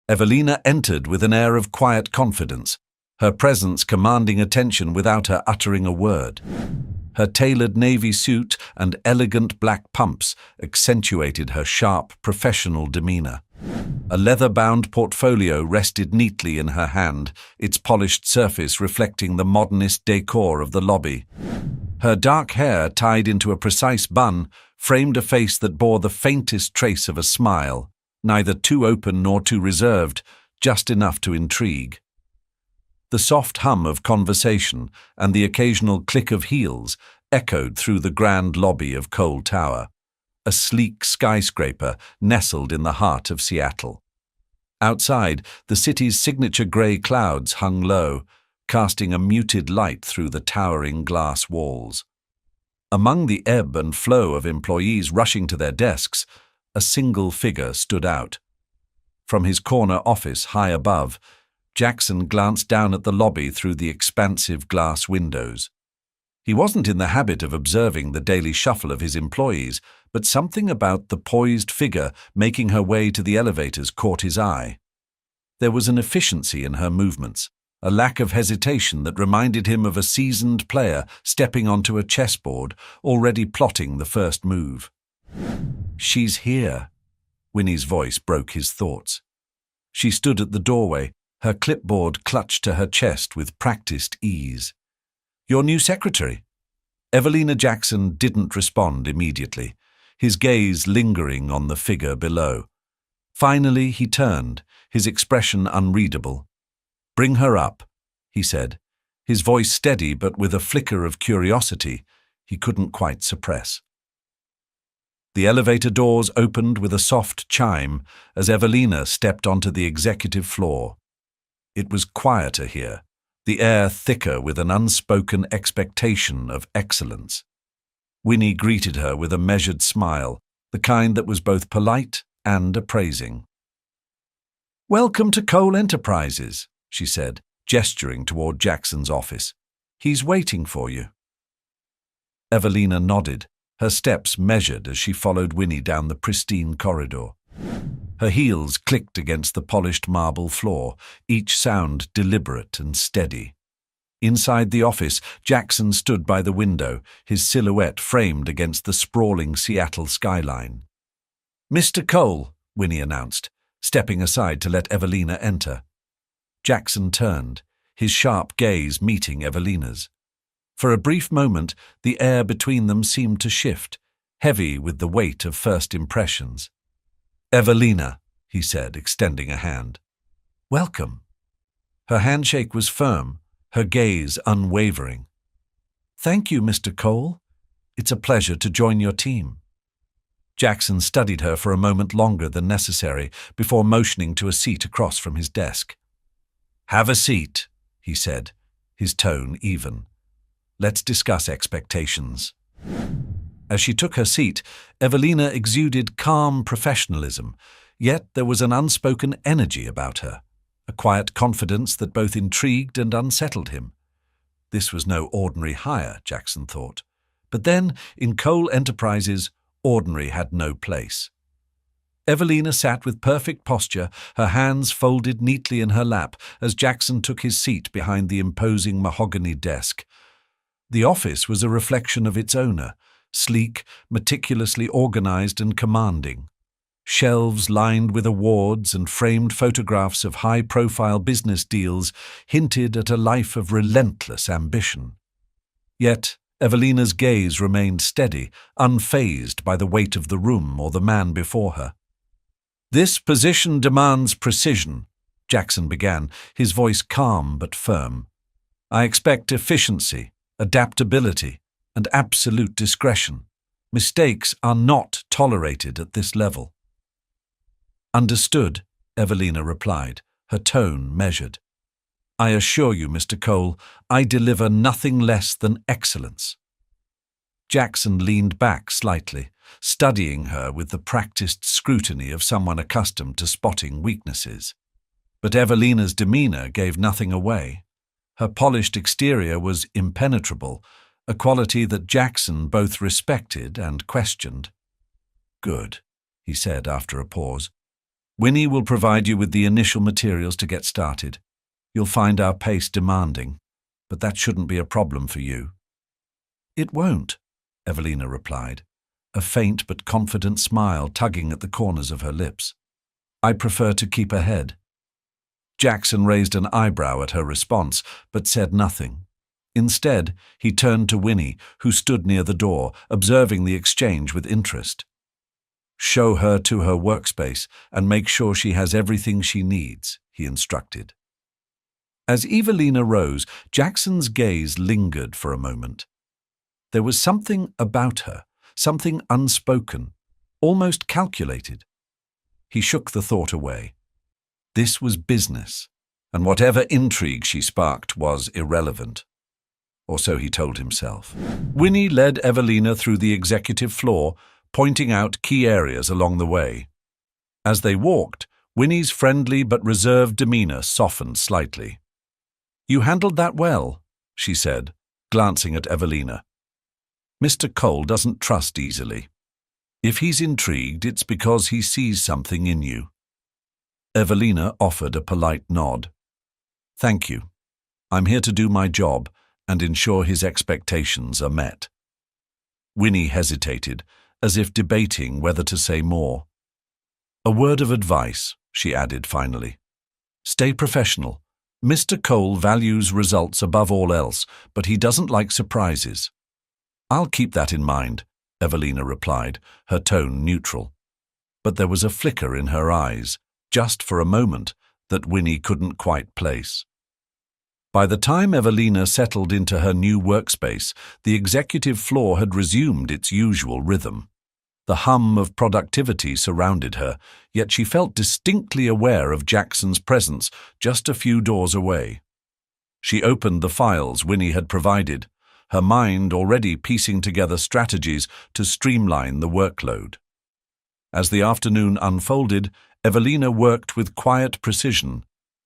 Evelina entered with an air of quiet confidence, her presence commanding attention without her uttering a word. Her tailored navy suit and elegant black pumps accentuated her sharp, professional demeanor. A leather-bound portfolio rested neatly in her hand, its polished surface reflecting the modernist decor of the lobby. Her dark hair, tied into a precise bun, framed a face that bore the faintest trace of a smile, neither too open nor too reserved, just enough to intrigue. The soft hum of conversation and the occasional click of heels echoed through the grand lobby of Cole Tower, a sleek skyscraper nestled in the heart of Seattle. Outside, the city's signature grey clouds hung low, casting a muted light through the towering glass walls. Among the ebb and flow of employees rushing to their desks, a single figure stood out. From his corner office high above, Jackson glanced down at the lobby through the expansive glass windows. He wasn't in the habit of observing the daily shuffle of his employees, but something about the poised figure making her way to the elevators caught his eye. There was an efficiency in her movements, a lack of hesitation that reminded him of a seasoned player stepping onto a chessboard, already plotting the first move. "She's here," Winnie's voice broke his thoughts. She stood at the doorway, her clipboard clutched to her chest with practiced ease. "Your new secretary?" Evelina Jackson didn't respond immediately, his gaze lingering on the figure below. Finally he turned, his expression unreadable. "Bring her up," he said, his voice steady but with a flicker of curiosity he couldn't quite suppress. The elevator doors opened with a soft chime as Evelina stepped onto the executive floor. It was quieter here, the air thicker with an unspoken expectation of excellence. Winnie greeted her with a measured smile, the kind that was both polite and appraising. "Welcome to Cole Enterprises," she said, gesturing toward Jackson's office. "He's waiting for you." Evelina nodded, her steps measured as she followed Winnie down the pristine corridor. Her heels clicked against the polished marble floor, each sound deliberate and steady. Inside the office, Jackson stood by the window, his silhouette framed against the sprawling Seattle skyline. "Mr. Cole," Winnie announced, stepping aside to let Evelina enter. Jackson turned, his sharp gaze meeting Evelina's. For a brief moment, the air between them seemed to shift, heavy with the weight of first impressions. "Evelina," he said, extending a hand. "Welcome." Her handshake was firm, her gaze unwavering. "Thank you, Mr. Cole. It's a pleasure to join your team." Jackson studied her for a moment longer than necessary before motioning to a seat across from his desk. "Have a seat," he said, his tone even. "Let's discuss expectations." As she took her seat, Evelina exuded calm professionalism, yet there was an unspoken energy about her, a quiet confidence that both intrigued and unsettled him. This was no ordinary hire, Jackson thought. But then, in Cole Enterprises, ordinary had no place. Evelina sat with perfect posture, her hands folded neatly in her lap as Jackson took his seat behind the imposing mahogany desk. The office was a reflection of its owner, sleek, meticulously organized and commanding. Shelves lined with awards and framed photographs of high-profile business deals hinted at a life of relentless ambition. Yet Evelina's gaze remained steady, unfazed by the weight of the room or the man before her. "This position demands precision," Jackson began, his voice calm but firm. "I expect efficiency, adaptability, and absolute discretion. Mistakes are not tolerated at this level." "Understood," Evelina replied, her tone measured. "I assure you, Mr. Cole, I deliver nothing less than excellence." Jackson leaned back slightly, studying her with the practiced scrutiny of someone accustomed to spotting weaknesses. But Evelina's demeanor gave nothing away. Her polished exterior was impenetrable, a quality that Jackson both respected and questioned. "Good," he said after a pause. Winnie will provide you with the initial materials to get started. You'll find our pace demanding, but that shouldn't be a problem for you." "It won't," Evelina replied, a faint but confident smile tugging at the corners of her lips. "I prefer to keep ahead." Jackson raised an eyebrow at her response, but said nothing. Instead, he turned to Winnie, who stood near the door, observing the exchange with interest. "Show her to her workspace and make sure she has everything she needs," he instructed. As Evelina rose, Jackson's gaze lingered for a moment. There was something about her, something unspoken, almost calculated. He shook the thought away. This was business, and whatever intrigue she sparked was irrelevant. Or so he told himself. Winnie led Evelina through the executive floor, pointing out key areas along the way. As they walked, Winnie's friendly but reserved demeanor softened slightly. "You handled that well," she said, glancing at Evelina. "Mr. Cole doesn't trust easily. If he's intrigued, it's because he sees something in you." Evelina offered a polite nod. "Thank you. I'm here to do my job and ensure his expectations are met." Winnie hesitated, as if debating whether to say more. "A word of advice," she added finally. "Stay professional. Mr. Cole values results above all else, but he doesn't like surprises." "I'll keep that in mind," Evelina replied, her tone neutral. But there was a flicker in her eyes, just for a moment, that Winnie couldn't quite place. By the time Evelina settled into her new workspace, the executive floor had resumed its usual rhythm. The hum of productivity surrounded her, yet she felt distinctly aware of Jackson's presence just a few doors away. She opened the files Winnie had provided, her mind already piecing together strategies to streamline the workload. As the afternoon unfolded, Evelina worked with quiet precision,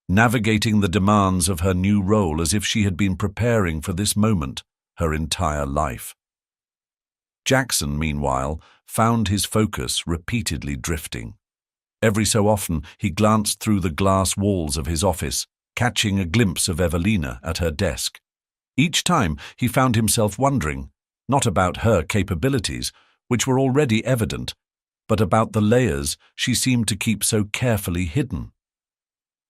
navigating the demands of her new role as if she had been preparing for this moment her entire life. Jackson, meanwhile, found his focus repeatedly drifting. Every so often he glanced through the glass walls of his office, catching a glimpse of Evelina at her desk. Each time he found himself wondering, not about her capabilities, which were already evident, but about the layers she seemed to keep so carefully hidden.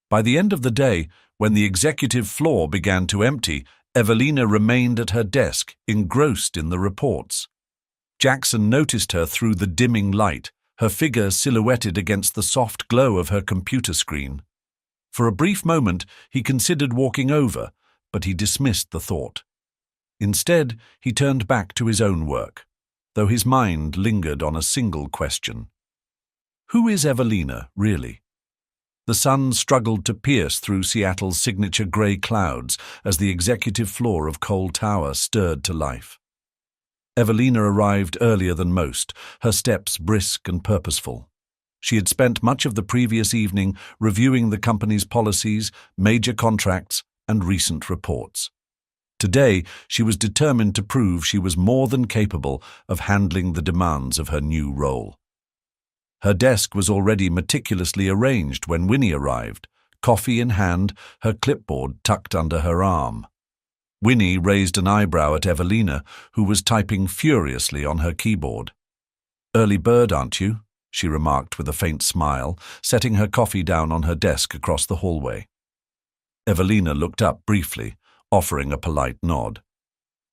By the end of the day, when the executive floor began to empty, Evelina remained at her desk, engrossed in the reports. Jackson noticed her through the dimming light, her figure silhouetted against the soft glow of her computer screen. For a brief moment, he considered walking over, but he dismissed the thought. Instead, he turned back to his own work, though his mind lingered on a single question. Who is Evelina, really? The sun struggled to pierce through Seattle's signature grey clouds as the executive floor of Cole Tower stirred to life. Evelina arrived earlier than most, her steps brisk and purposeful. She had spent much of the previous evening reviewing the company's policies, major contracts, and recent reports. Today, she was determined to prove she was more than capable of handling the demands of her new role. Her desk was already meticulously arranged when Winnie arrived, coffee in hand, her clipboard tucked under her arm. Winnie raised an eyebrow at Evelina, who was typing furiously on her keyboard. "Early bird, aren't you?" she remarked with a faint smile, setting her coffee down on her desk across the hallway. Evelina looked up briefly, offering a polite nod.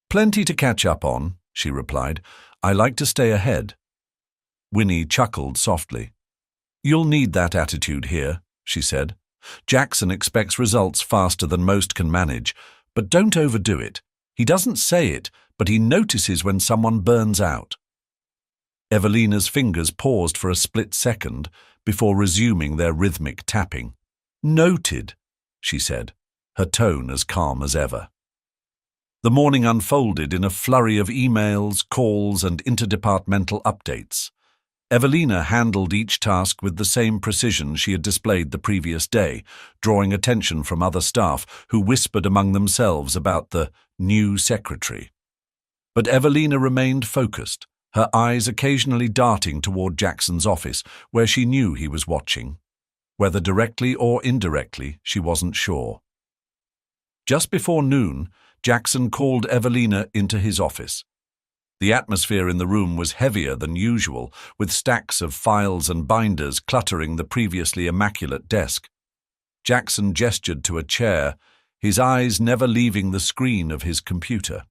"Plenty to catch up on," she replied. "I like to stay ahead." Winnie chuckled softly. "You'll need that attitude here," she said. "Jackson expects results faster than most can manage, but don't overdo it. He doesn't say it, but he notices when someone burns out." Evelina's fingers paused for a split second before resuming their rhythmic tapping. "Noted," she said, her tone as calm as ever. The morning unfolded in a flurry of emails, calls, and interdepartmental updates. Evelina handled each task with the same precision she had displayed the previous day, drawing attention from other staff who whispered among themselves about the new secretary. But Evelina remained focused, her eyes occasionally darting toward Jackson's office, where she knew he was watching. Whether directly or indirectly, she wasn't sure. Just before noon, Jackson called Evelina into his office. The atmosphere in the room was heavier than usual, with stacks of files and binders cluttering the previously immaculate desk. Jackson gestured to a chair, his eyes never leaving the screen of his computer.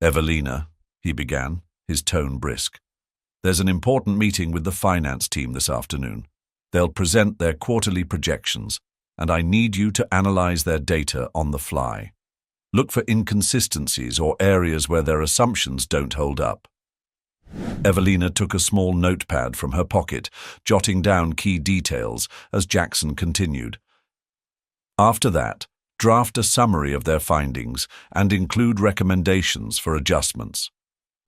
"Evelina," he began, his tone brisk, "there's an important meeting with the finance team this afternoon. They'll present their quarterly projections, and I need you to analyze their data on the fly. Look for inconsistencies or areas where their assumptions don't hold up." Evelina took a small notepad from her pocket, jotting down key details as Jackson continued. "After that, draft a summary of their findings and include recommendations for adjustments.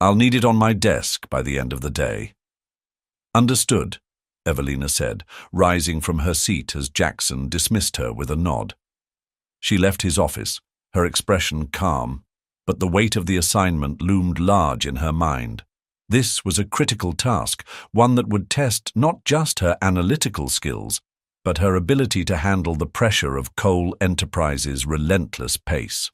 I'll need it on my desk by the end of the day." "Understood," Evelina said, rising from her seat as Jackson dismissed her with a nod. She left his office, her expression calm, but the weight of the assignment loomed large in her mind. This was a critical task, one that would test not just her analytical skills, but her ability to handle the pressure of Cole Enterprises' relentless pace.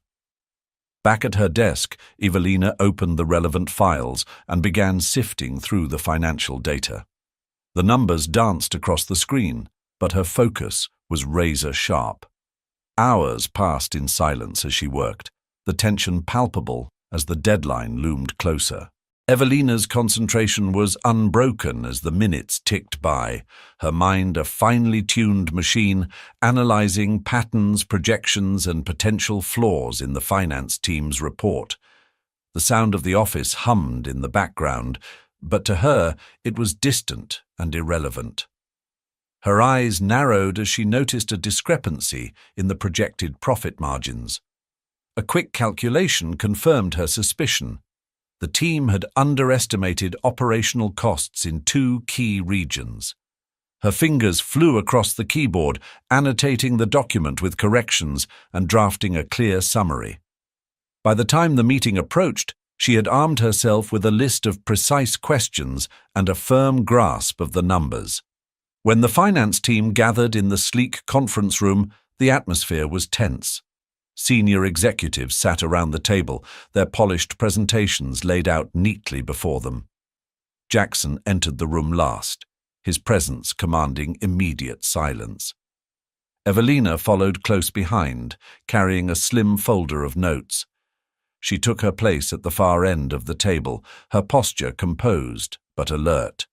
Back at her desk, Evelina opened the relevant files and began sifting through the financial data. The numbers danced across the screen, but her focus was razor-sharp. Hours passed in silence as she worked, the tension palpable as the deadline loomed closer. Evelina's concentration was unbroken as the minutes ticked by, her mind a finely tuned machine analyzing patterns, projections, and potential flaws in the finance team's report. The sound of the office hummed in the background, but to her it was distant and irrelevant. Her eyes narrowed as she noticed a discrepancy in the projected profit margins. A quick calculation confirmed her suspicion. The team had underestimated operational costs in two key regions. Her fingers flew across the keyboard, annotating the document with corrections and drafting a clear summary. By the time the meeting approached, she had armed herself with a list of precise questions and a firm grasp of the numbers. When the finance team gathered in the sleek conference room, the atmosphere was tense. Senior executives sat around the table, their polished presentations laid out neatly before them. Jackson entered the room last, his presence commanding immediate silence. Evelina followed close behind, carrying a slim folder of notes. She took her place at the far end of the table, her posture composed but alert.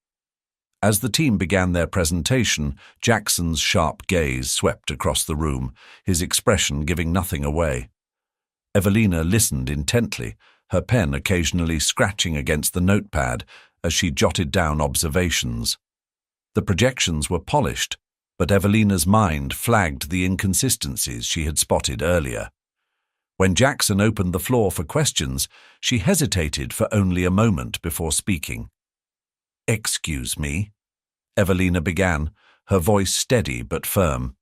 As the team began their presentation, Jackson's sharp gaze swept across the room, his expression giving nothing away. Evelina listened intently, her pen occasionally scratching against the notepad as she jotted down observations. The projections were polished, but Evelina's mind flagged the inconsistencies she had spotted earlier. When Jackson opened the floor for questions, she hesitated for only a moment before speaking. "Excuse me," Evelina began, her voice steady but firm.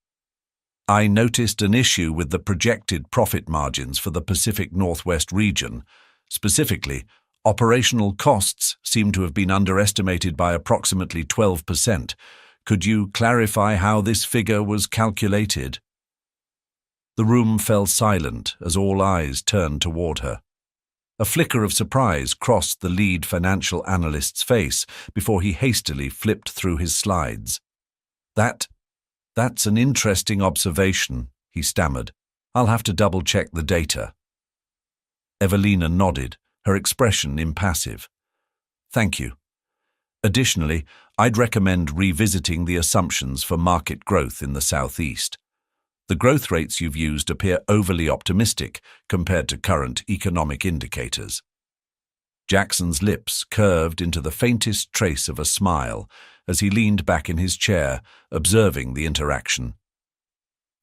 "I noticed an issue with the projected profit margins for the Pacific Northwest region. Specifically, operational costs seem to have been underestimated by approximately 12%. Could you clarify how this figure was calculated?" The room fell silent as all eyes turned toward her. A flicker of surprise crossed the lead financial analyst's face before he hastily flipped through his slides. That's an interesting observation," he stammered. "I'll have to double-check the data." Evelina nodded, her expression impassive. "Thank you. Additionally, I'd recommend revisiting the assumptions for market growth in the Southeast. The growth rates you've used appear overly optimistic compared to current economic indicators." Jackson's lips curved into the faintest trace of a smile as he leaned back in his chair, observing the interaction.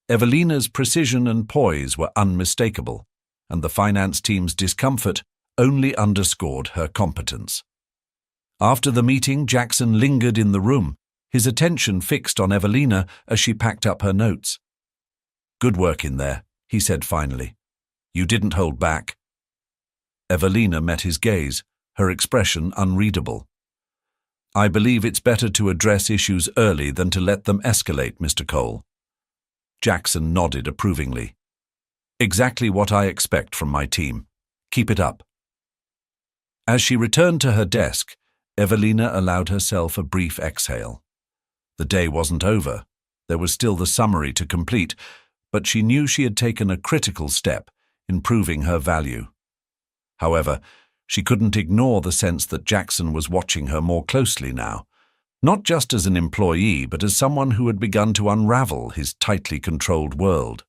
Evelina's precision and poise were unmistakable, and the finance team's discomfort only underscored her competence. After the meeting, Jackson lingered in the room, his attention fixed on Evelina as she packed up her notes. "Good work in there," he said finally. "You didn't hold back." Evelina met his gaze, her expression unreadable. I believe it's better to address issues early than to let them escalate, Mr. Cole. Jackson nodded approvingly. Exactly what I expect from my team. Keep it up. As she returned to her desk, Evelina allowed herself a brief exhale. The day wasn't over. There was still the summary to complete, but she knew she had taken a critical step in proving her value. However, she couldn't ignore the sense that Jackson was watching her more closely now, not just as an employee, but as someone who had begun to unravel his tightly controlled world.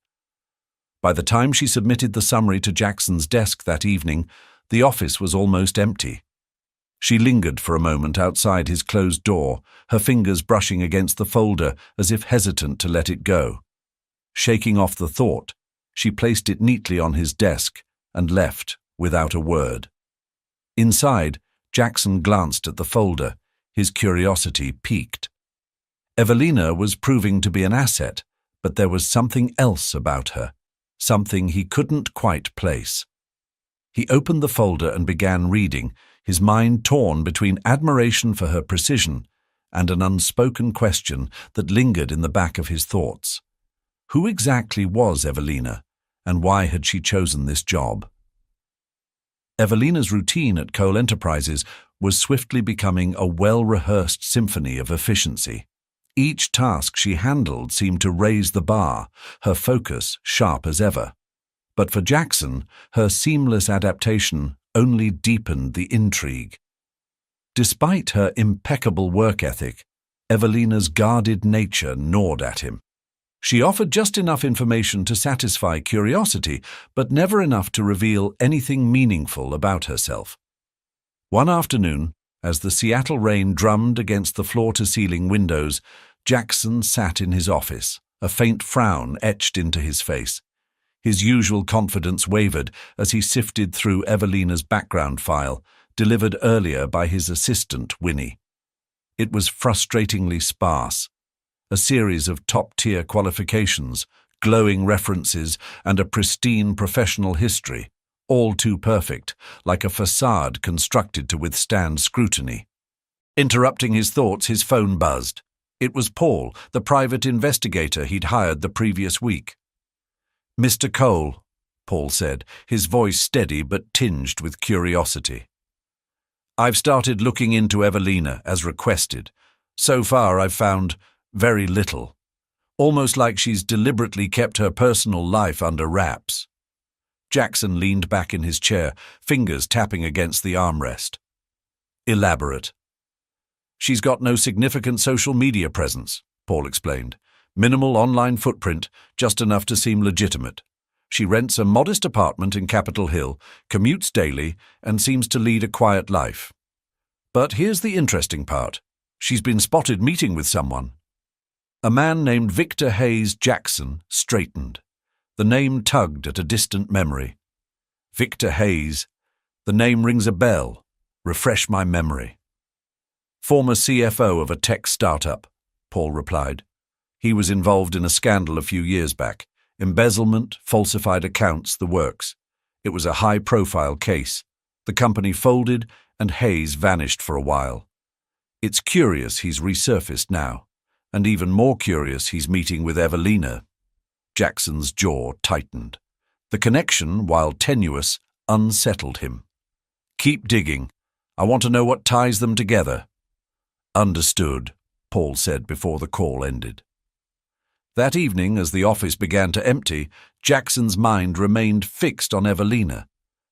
By the time she submitted the summary to Jackson's desk that evening, the office was almost empty. She lingered for a moment outside his closed door, her fingers brushing against the folder as if hesitant to let it go. Shaking off the thought, she placed it neatly on his desk and left without a word. Inside, Jackson glanced at the folder, his curiosity piqued. Evelina was proving to be an asset, but there was something else about her, something he couldn't quite place. He opened the folder and began reading, his mind torn between admiration for her precision and an unspoken question that lingered in the back of his thoughts. Who exactly was Evelina, and why had she chosen this job? Evelina's routine at Cole Enterprises was swiftly becoming a well-rehearsed symphony of efficiency. Each task she handled seemed to raise the bar, her focus sharp as ever. But for Jackson, her seamless adaptation only deepened the intrigue. Despite her impeccable work ethic, Evelina's guarded nature gnawed at him. She offered just enough information to satisfy curiosity, but never enough to reveal anything meaningful about herself. One afternoon, as the Seattle rain drummed against the floor-to-ceiling windows, Jackson sat in his office, a faint frown etched into his face. His usual confidence wavered as he sifted through Evelina's background file, delivered earlier by his assistant, Winnie. It was frustratingly sparse. A series of top-tier qualifications, glowing references, and a pristine professional history, all too perfect, like a facade constructed to withstand scrutiny. Interrupting his thoughts, his phone buzzed. It was Paul, the private investigator he'd hired the previous week. "Mr. Cole," Paul said, his voice steady but tinged with curiosity. "I've started looking into Evelina, as requested. So far, I've found very little. Almost like she's deliberately kept her personal life under wraps." Jackson leaned back in his chair, fingers tapping against the armrest. "Elaborate." "She's got no significant social media presence," Paul explained. "Minimal online footprint, just enough to seem legitimate. She rents a modest apartment in Capitol Hill, commutes daily, and seems to lead a quiet life. But here's the interesting part. She's been spotted meeting with someone." A man named Victor Hayes Jackson straightened. The name tugged at a distant memory. Victor Hayes. The name rings a bell. Refresh my memory. "Former CFO of a tech startup," Paul replied. "He was involved in a scandal a few years back. Embezzlement, falsified accounts, the works. It was a high-profile case. The company folded, and Hayes vanished for a while. It's curious he's resurfaced now. And even more curious, he's meeting with Evelina." Jackson's jaw tightened. The connection, while tenuous, unsettled him. "Keep digging. I want to know what ties them together." "Understood," Paul said before the call ended. That evening, as the office began to empty, Jackson's mind remained fixed on Evelina.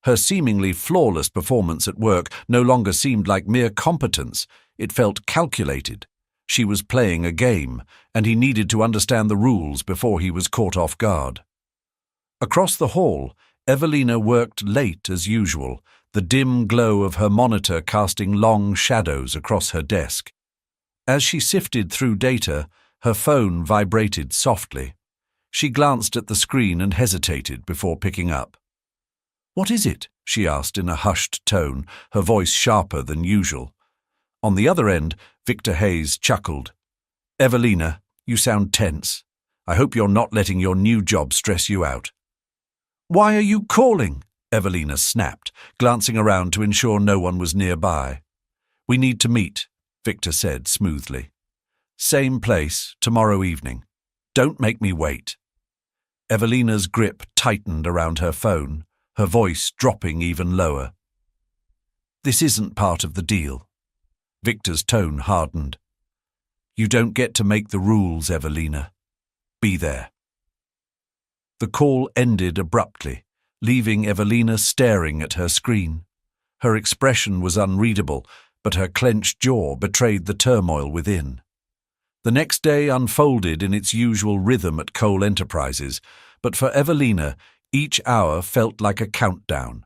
Her seemingly flawless performance at work no longer seemed like mere competence. It felt calculated. She was playing a game, and he needed to understand the rules before he was caught off guard. Across the hall, Evelina worked late as usual, the dim glow of her monitor casting long shadows across her desk. As she sifted through data, her phone vibrated softly. She glanced at the screen and hesitated before picking up. "What is it?" she asked in a hushed tone, her voice sharper than usual. On the other end, Victor Hayes chuckled. "Evelina, you sound tense. I hope you're not letting your new job stress you out." "Why are you calling?" Evelina snapped, glancing around to ensure no one was nearby. "We need to meet. Victor said smoothly. Same place, tomorrow evening. Don't make me wait. Evelina's grip tightened around her phone, her voice dropping even lower. This isn't part of the deal. Victor's tone hardened. You don't get to make the rules, Evelina. Be there. The call ended abruptly, leaving Evelina staring at her screen. Her expression was unreadable, but her clenched jaw betrayed the turmoil within. The next day unfolded in its usual rhythm at Cole Enterprises, but for Evelina, each hour felt like a countdown.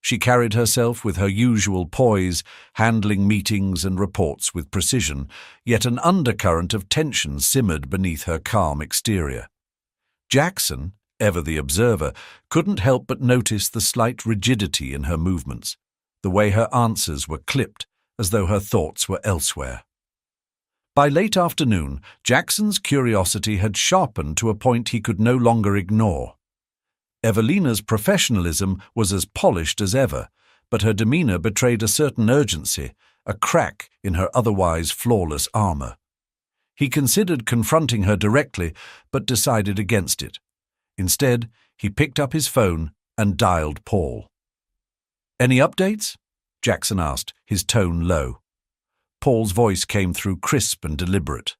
She carried herself with her usual poise, handling meetings and reports with precision, yet an undercurrent of tension simmered beneath her calm exterior. Jackson, ever the observer, couldn't help but notice the slight rigidity in her movements, the way her answers were clipped, as though her thoughts were elsewhere. By late afternoon, Jackson's curiosity had sharpened to a point he could no longer ignore. Evelina's professionalism was as polished as ever, but her demeanor betrayed a certain urgency, a crack in her otherwise flawless armor. He considered confronting her directly, but decided against it. Instead, he picked up his phone and dialed Paul. "Any updates?" Jackson asked, his tone low. Paul's voice came through crisp and deliberate.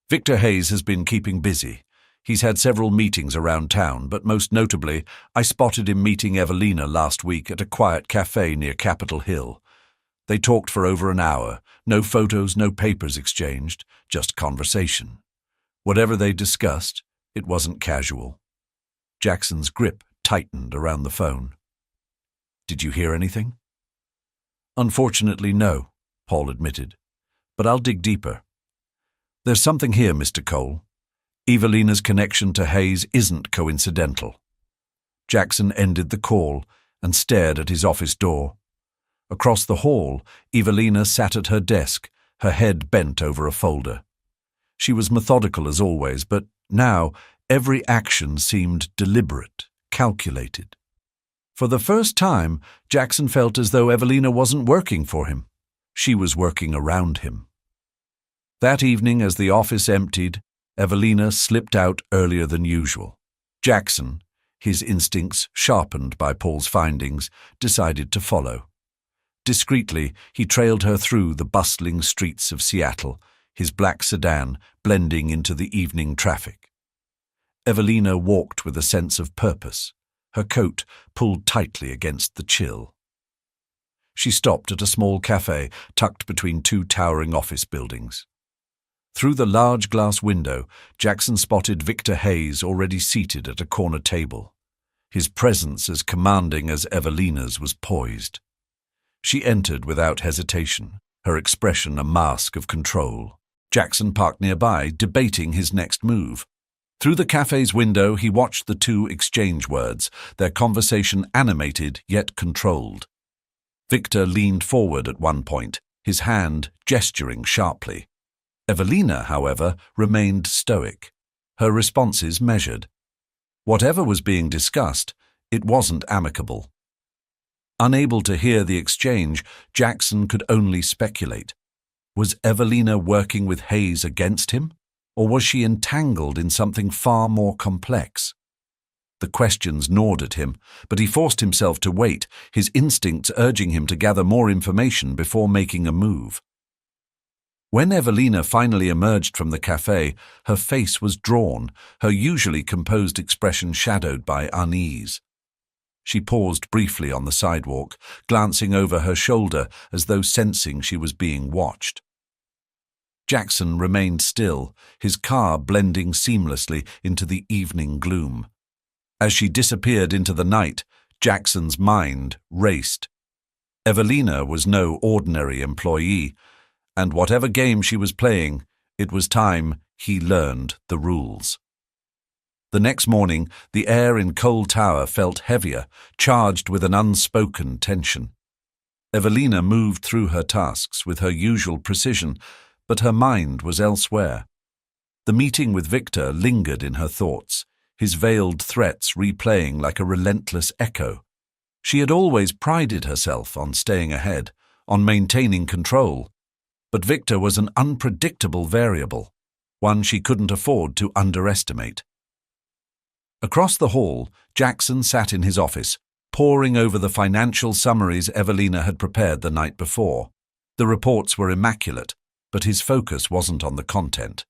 "Victor Hayes has been keeping busy. He's had several meetings around town, but most notably, I spotted him meeting Evelina last week at a quiet cafe near Capitol Hill. They talked for over an hour, no photos, no papers exchanged, just conversation. Whatever they discussed, it wasn't casual." Jackson's grip tightened around the phone. "Did you hear anything?" "Unfortunately, no," Paul admitted. "But I'll dig deeper. There's something here, Mr. Cole. Evelina's connection to Hayes isn't coincidental." Jackson ended the call and stared at his office door. Across the hall, Evelina sat at her desk, her head bent over a folder. She was methodical as always, but now every action seemed deliberate, calculated. For the first time, Jackson felt as though Evelina wasn't working for him. She was working around him. That evening, as the office emptied, Evelina slipped out earlier than usual. Jackson, his instincts sharpened by Paul's findings, decided to follow. Discreetly, he trailed her through the bustling streets of Seattle, his black sedan blending into the evening traffic. Evelina walked with a sense of purpose, her coat pulled tightly against the chill. She stopped at a small cafe tucked between two towering office buildings. Through the large glass window, Jackson spotted Victor Hayes already seated at a corner table. His presence as commanding as Evelina's was poised. She entered without hesitation, her expression a mask of control. Jackson parked nearby, debating his next move. Through the cafe's window, he watched the two exchange words, their conversation animated yet controlled. Victor leaned forward at one point, his hand gesturing sharply. Evelina, however, remained stoic, her responses measured. Whatever was being discussed, it wasn't amicable. Unable to hear the exchange, Jackson could only speculate. Was Evelina working with Hayes against him, or was she entangled in something far more complex? The questions gnawed at him, but he forced himself to wait, his instincts urging him to gather more information before making a move. When Evelina finally emerged from the cafe, her face was drawn, her usually composed expression shadowed by unease. She paused briefly on the sidewalk, glancing over her shoulder as though sensing she was being watched. Jackson remained still, his car blending seamlessly into the evening gloom. As she disappeared into the night, Jackson's mind raced. Evelina was no ordinary employee, and whatever game she was playing, it was time he learned the rules. The next morning, the air in Cole Tower felt heavier, charged with an unspoken tension. Evelina moved through her tasks with her usual precision, but her mind was elsewhere. The meeting with Victor lingered in her thoughts, his veiled threats replaying like a relentless echo. She had always prided herself on staying ahead, on maintaining control. But Victor was an unpredictable variable, one she couldn't afford to underestimate. Across the hall, Jackson sat in his office, poring over the financial summaries Evelina had prepared the night before. The reports were immaculate, but his focus wasn't on the content.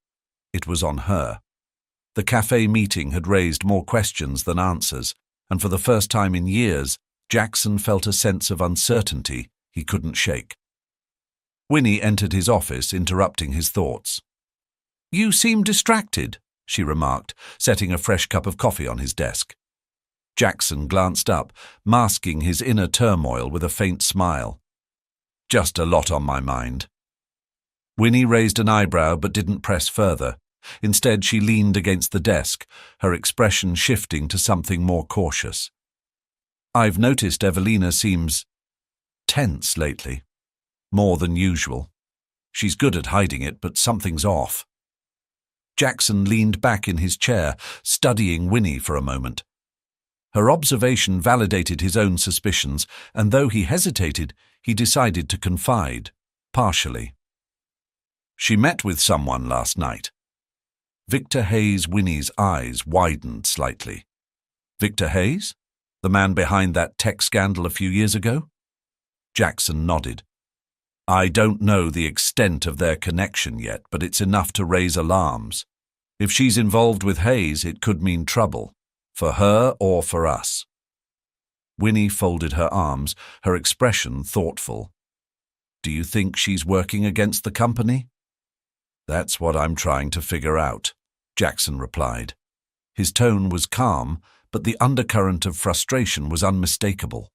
It was on her. The cafe meeting had raised more questions than answers, and for the first time in years, Jackson felt a sense of uncertainty he couldn't shake. Winnie entered his office, interrupting his thoughts. "You seem distracted," she remarked, setting a fresh cup of coffee on his desk. Jackson glanced up, masking his inner turmoil with a faint smile. "Just a lot on my mind." Winnie raised an eyebrow but didn't press further. Instead, she leaned against the desk, her expression shifting to something more cautious. "I've noticed Evelina seems tense lately. More than usual. She's good at hiding it, but something's off." Jackson leaned back in his chair, studying Winnie for a moment. Her observation validated his own suspicions, and though he hesitated, he decided to confide, partially. "She met with someone last night." Victor Hayes' Winnie's eyes widened slightly. "Victor Hayes? The man behind that tech scandal a few years ago?" Jackson nodded. "I don't know the extent of their connection yet, but it's enough to raise alarms. If she's involved with Hayes, it could mean trouble, for her or for us." Winnie folded her arms, her expression thoughtful. "Do you think she's working against the company?" "That's what I'm trying to figure out," Jackson replied. His tone was calm, but the undercurrent of frustration was unmistakable.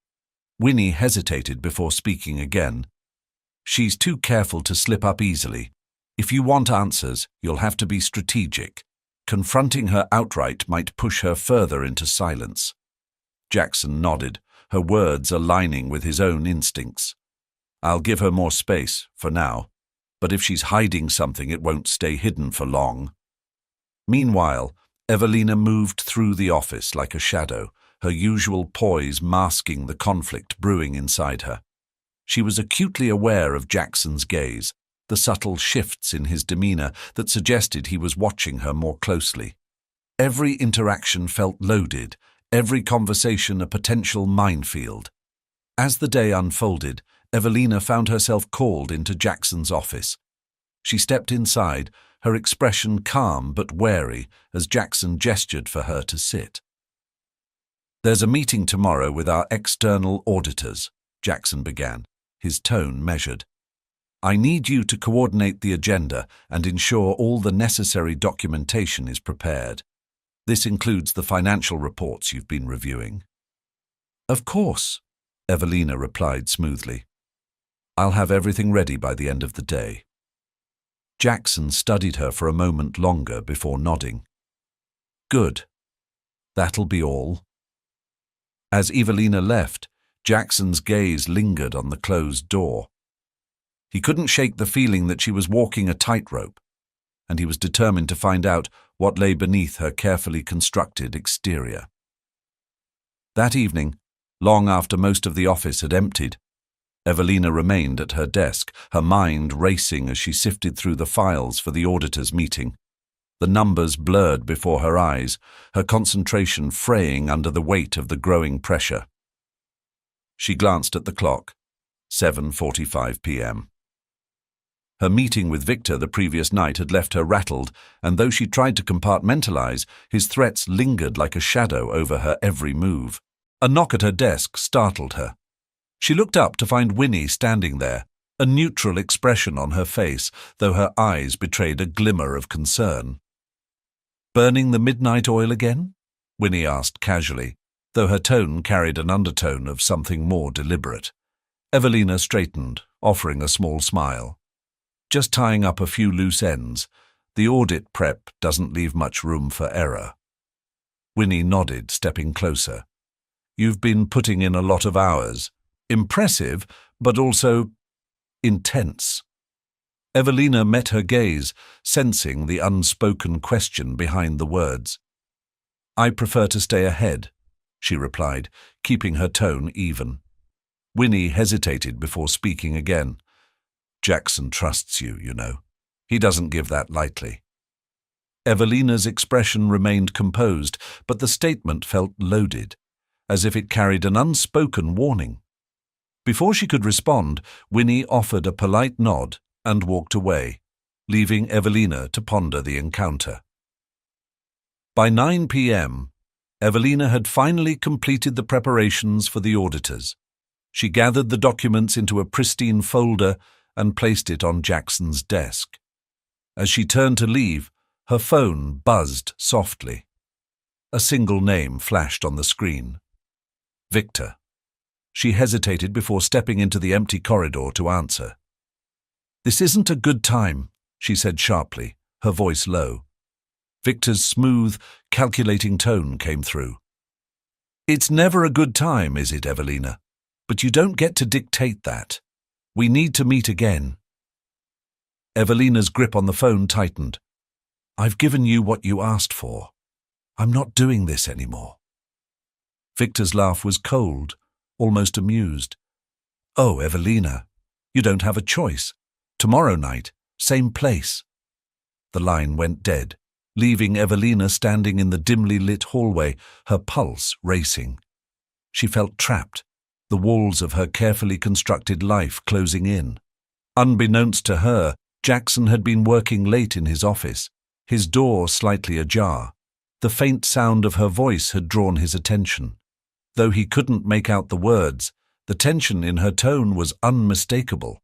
Winnie hesitated before speaking again. "She's too careful to slip up easily. If you want answers, you'll have to be strategic. Confronting her outright might push her further into silence." Jackson nodded, her words aligning with his own instincts. "I'll give her more space, for now. But if she's hiding something, it won't stay hidden for long." Meanwhile, Evelina moved through the office like a shadow, her usual poise masking the conflict brewing inside her. She was acutely aware of Jackson's gaze, the subtle shifts in his demeanor that suggested he was watching her more closely. Every interaction felt loaded, every conversation a potential minefield. As the day unfolded, Evelina found herself called into Jackson's office. She stepped inside, her expression calm but wary as Jackson gestured for her to sit. "There's a meeting tomorrow with our external auditors," Jackson began, his tone measured. "I need you to coordinate the agenda and ensure all the necessary documentation is prepared. This includes the financial reports you've been reviewing." "Of course," Evelina replied smoothly. "I'll have everything ready by the end of the day." Jackson studied her for a moment longer before nodding. "Good. That'll be all." As Evelina left, Jackson's gaze lingered on the closed door. He couldn't shake the feeling that she was walking a tightrope, and he was determined to find out what lay beneath her carefully constructed exterior. That evening, long after most of the office had emptied, Evelina remained at her desk, her mind racing as she sifted through the files for the auditors' meeting. The numbers blurred before her eyes, her concentration fraying under the weight of the growing pressure. She glanced at the clock. 7:45 p.m. Her meeting with Victor the previous night had left her rattled, and though she tried to compartmentalize, his threats lingered like a shadow over her every move. A knock at her desk startled her. She looked up to find Winnie standing there, a neutral expression on her face, though her eyes betrayed a glimmer of concern. "Burning the midnight oil again?" Winnie asked casually, though her tone carried an undertone of something more deliberate. Evelina straightened, offering a small smile. "Just tying up a few loose ends. The audit prep doesn't leave much room for error." Winnie nodded, stepping closer. "You've been putting in a lot of hours. Impressive, but also intense." Evelina met her gaze, sensing the unspoken question behind the words. "I prefer to stay ahead," she replied, keeping her tone even. Winnie hesitated before speaking again. Jackson trusts you, you know. He doesn't give that lightly. Evelina's expression remained composed, but the statement felt loaded, as if it carried an unspoken warning. Before she could respond, Winnie offered a polite nod and walked away, leaving Evelina to ponder the encounter. By 9 p.m., Evelina had finally completed the preparations for the auditors. She gathered the documents into a pristine folder and placed it on Jackson's desk. As she turned to leave, her phone buzzed softly. A single name flashed on the screen. Victor. She hesitated before stepping into the empty corridor to answer. "This isn't a good time," she said sharply, her voice low. Victor's smooth, calculating tone came through. "It's never a good time, is it, Evelina? But you don't get to dictate that. We need to meet again." Evelina's grip on the phone tightened. "I've given you what you asked for. I'm not doing this anymore." Victor's laugh was cold, almost amused. "Oh, Evelina, you don't have a choice. Tomorrow night, same place." The line went dead, leaving Evelina standing in the dimly lit hallway, her pulse racing. She felt trapped, the walls of her carefully constructed life closing in. Unbeknownst to her, Jackson had been working late in his office, his door slightly ajar. The faint sound of her voice had drawn his attention. Though he couldn't make out the words, the tension in her tone was unmistakable.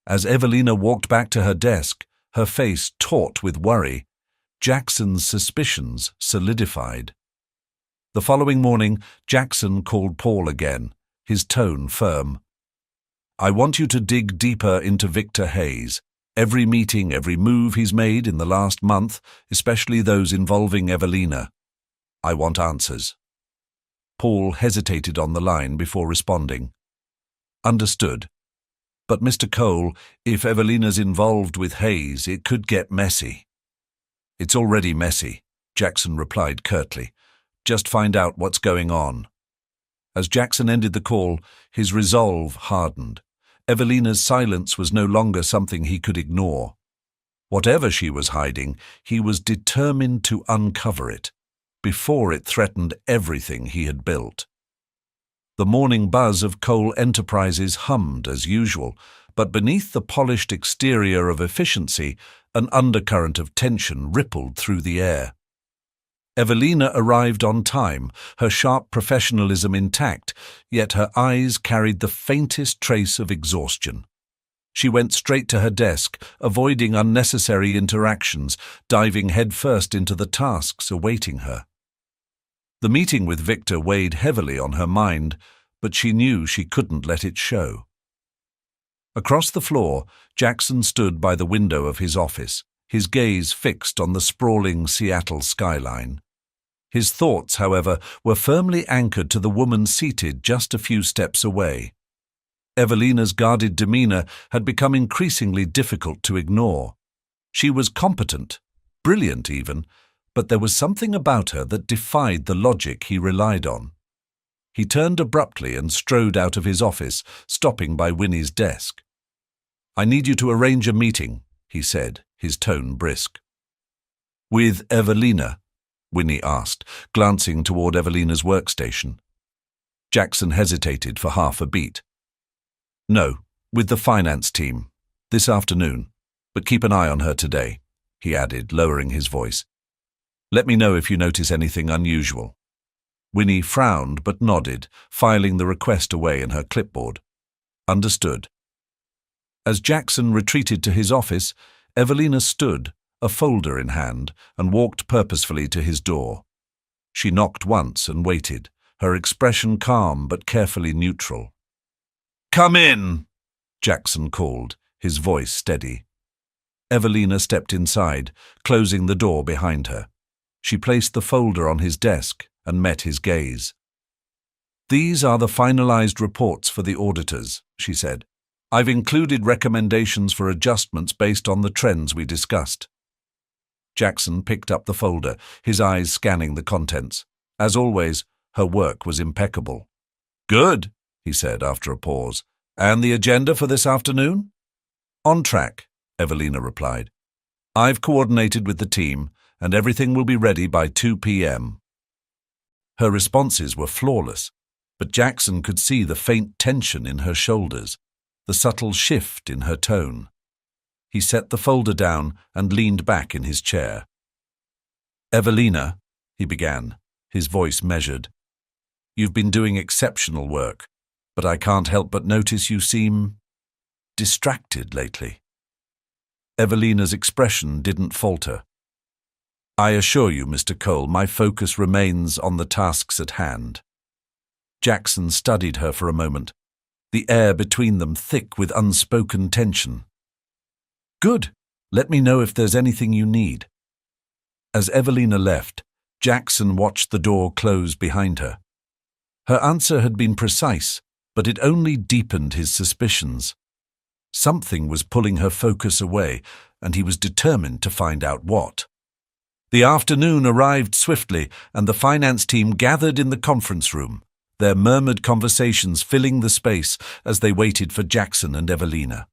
As Evelina walked back to her desk, her face taut with worry, Jackson's suspicions solidified. The following morning, Jackson called Paul again, his tone firm. "I want you to dig deeper into Victor Hayes. Every meeting, every move he's made in the last month, especially those involving Evelina. I want answers." Paul hesitated on the line before responding. "Understood. But Mr. Cole, if Evelina's involved with Hayes, it could get messy." "It's already messy," Jackson replied curtly. "Just find out what's going on." As Jackson ended the call, his resolve hardened. Evelina's silence was no longer something he could ignore. Whatever she was hiding, he was determined to uncover it, before it threatened everything he had built. The morning buzz of Cole Enterprises hummed as usual, but beneath the polished exterior of efficiency, an undercurrent of tension rippled through the air. Evelina arrived on time, her sharp professionalism intact, yet her eyes carried the faintest trace of exhaustion. She went straight to her desk, avoiding unnecessary interactions, diving headfirst into the tasks awaiting her. The meeting with Victor weighed heavily on her mind, but she knew she couldn't let it show. Across the floor, Jackson stood by the window of his office, his gaze fixed on the sprawling Seattle skyline. His thoughts, however, were firmly anchored to the woman seated just a few steps away. Evelina's guarded demeanor had become increasingly difficult to ignore. She was competent, brilliant even, but there was something about her that defied the logic he relied on. He turned abruptly and strode out of his office, stopping by Winnie's desk. "I need you to arrange a meeting," he said, his tone brisk. "With Evelina?" Winnie asked, glancing toward Evelina's workstation. Jackson hesitated for half a beat. "No, with the finance team. This afternoon. But keep an eye on her today," he added, lowering his voice. "Let me know if you notice anything unusual." Winnie frowned but nodded, filing the request away in her clipboard. "Understood." As Jackson retreated to his office, Evelina stood, a folder in hand, and walked purposefully to his door. She knocked once and waited, her expression calm but carefully neutral. "Come in," Jackson called, his voice steady. Evelina stepped inside, closing the door behind her. She placed the folder on his desk and met his gaze. "These are the finalized reports for the auditors," she said. "I've included recommendations for adjustments based on the trends we discussed." Jackson picked up the folder, his eyes scanning the contents. As always, her work was impeccable. "Good," he said after a pause. "And the agenda for this afternoon?" On track, Evelina replied. I've coordinated with the team, and everything will be ready by 2 p.m. Her responses were flawless, but Jackson could see the faint tension in her shoulders, the subtle shift in her tone. He set the folder down and leaned back in his chair. Evelina, he began, his voice measured. You've been doing exceptional work, but I can't help but notice you seem distracted lately. Evelina's expression didn't falter. I assure you, Mr. Cole, my focus remains on the tasks at hand. Jackson studied her for a moment, the air between them thick with unspoken tension. Good. Let me know if there's anything you need. As Evelina left, Jackson watched the door close behind her. Her answer had been precise, but it only deepened his suspicions. Something was pulling her focus away, and he was determined to find out what. The afternoon arrived swiftly, and the finance team gathered in the conference room, their murmured conversations filling the space as they waited for Jackson and Evelina.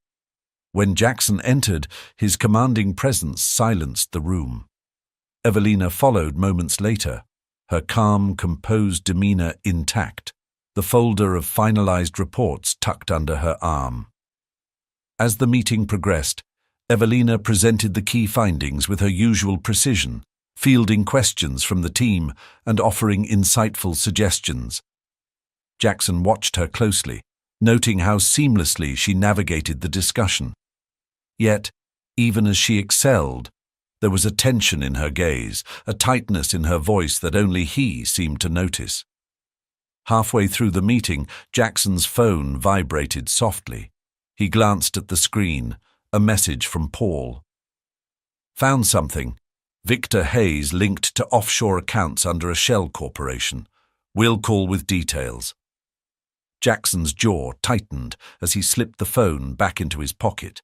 When Jackson entered, his commanding presence silenced the room. Evelina followed moments later, her calm, composed demeanor intact, the folder of finalized reports tucked under her arm. As the meeting progressed, Evelina presented the key findings with her usual precision, fielding questions from the team and offering insightful suggestions. Jackson watched her closely, noting how seamlessly she navigated the discussion. Yet, even as she excelled, there was a tension in her gaze, a tightness in her voice that only he seemed to notice. Halfway through the meeting, Jackson's phone vibrated softly. He glanced at the screen, a message from Paul. Found something. Victor Hayes linked to offshore accounts under a shell corporation. We'll call with details. Jackson's jaw tightened as he slipped the phone back into his pocket.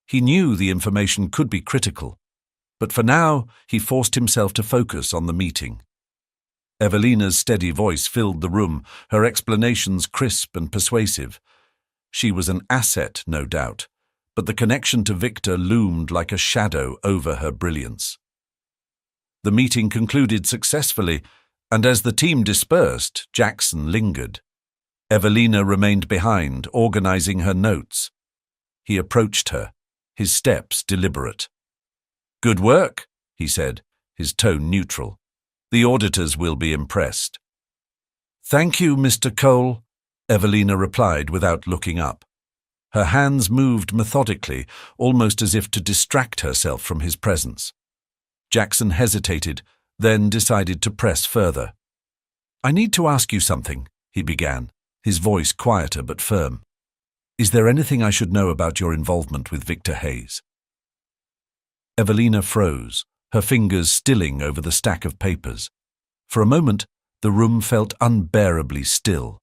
He knew the information could be critical, but for now he forced himself to focus on the meeting. Evelina's steady voice filled the room, her explanations crisp and persuasive. She was an asset, no doubt, but the connection to Victor loomed like a shadow over her brilliance. The meeting concluded successfully, and as the team dispersed, Jackson lingered. Evelina remained behind, organizing her notes. He approached her, his steps deliberate. Good work, he said, his tone neutral. The auditors will be impressed. Thank you, Mr. Cole, Evelina replied without looking up. Her hands moved methodically, almost as if to distract herself from his presence. Jackson hesitated, then decided to press further. I need to ask you something, he began, his voice quieter but firm. Is there anything I should know about your involvement with Victor Hayes? Evelina froze, her fingers stilling over the stack of papers. For a moment, the room felt unbearably still.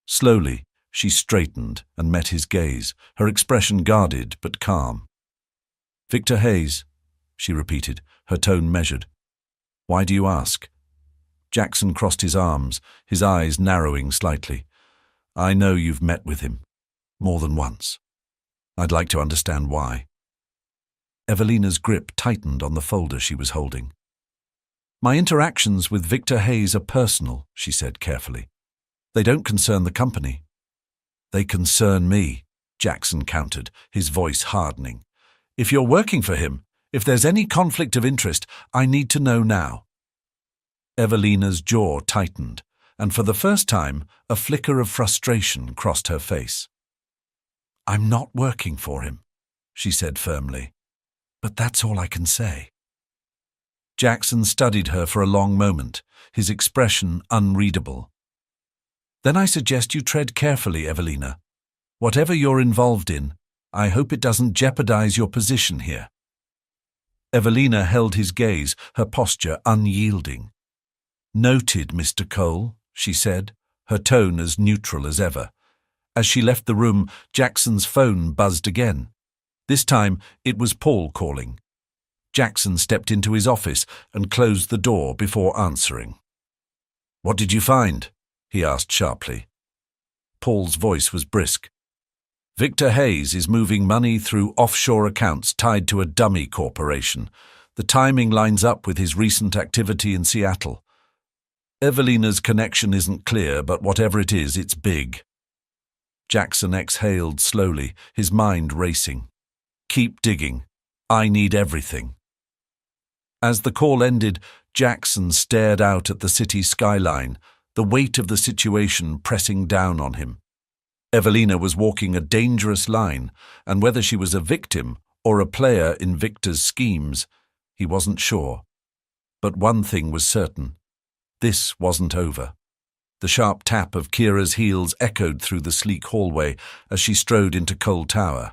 Slowly, she straightened and met his gaze, her expression guarded but calm. Victor Hayes, she repeated, her tone measured. Why do you ask? Jackson crossed his arms, his eyes narrowing slightly. I know you've met with him. More than once. I'd like to understand why. Evelina's grip tightened on the folder she was holding. My interactions with Victor Hayes are personal, she said carefully. They don't concern the company. They concern me, Jackson countered, his voice hardening. If you're working for him, if there's any conflict of interest, I need to know now. Evelina's jaw tightened, and for the first time, a flicker of frustration crossed her face. I'm not working for him, she said firmly, but that's all I can say. Jackson studied her for a long moment, his expression unreadable. Then I suggest you tread carefully, Evelina. Whatever you're involved in, I hope it doesn't jeopardize your position here. Evelina held his gaze, her posture unyielding. Noted, Mr. Cole, she said, her tone as neutral as ever. As she left the room, Jackson's phone buzzed again. This time, it was Paul calling. Jackson stepped into his office and closed the door before answering. What did you find? He asked sharply. Paul's voice was brisk. Victor Hayes is moving money through offshore accounts tied to a dummy corporation. The timing lines up with his recent activity in Seattle. Evelina's connection isn't clear, but whatever it is, it's big. Jackson exhaled slowly, his mind racing. Keep digging. I need everything. As the call ended, Jackson stared out at the city skyline, the weight of the situation pressing down on him. Evelina was walking a dangerous line, and whether she was a victim or a player in Victor's schemes, he wasn't sure. But one thing was certain. This wasn't over. The sharp tap of Kira's heels echoed through the sleek hallway as she strode into Cole Tower.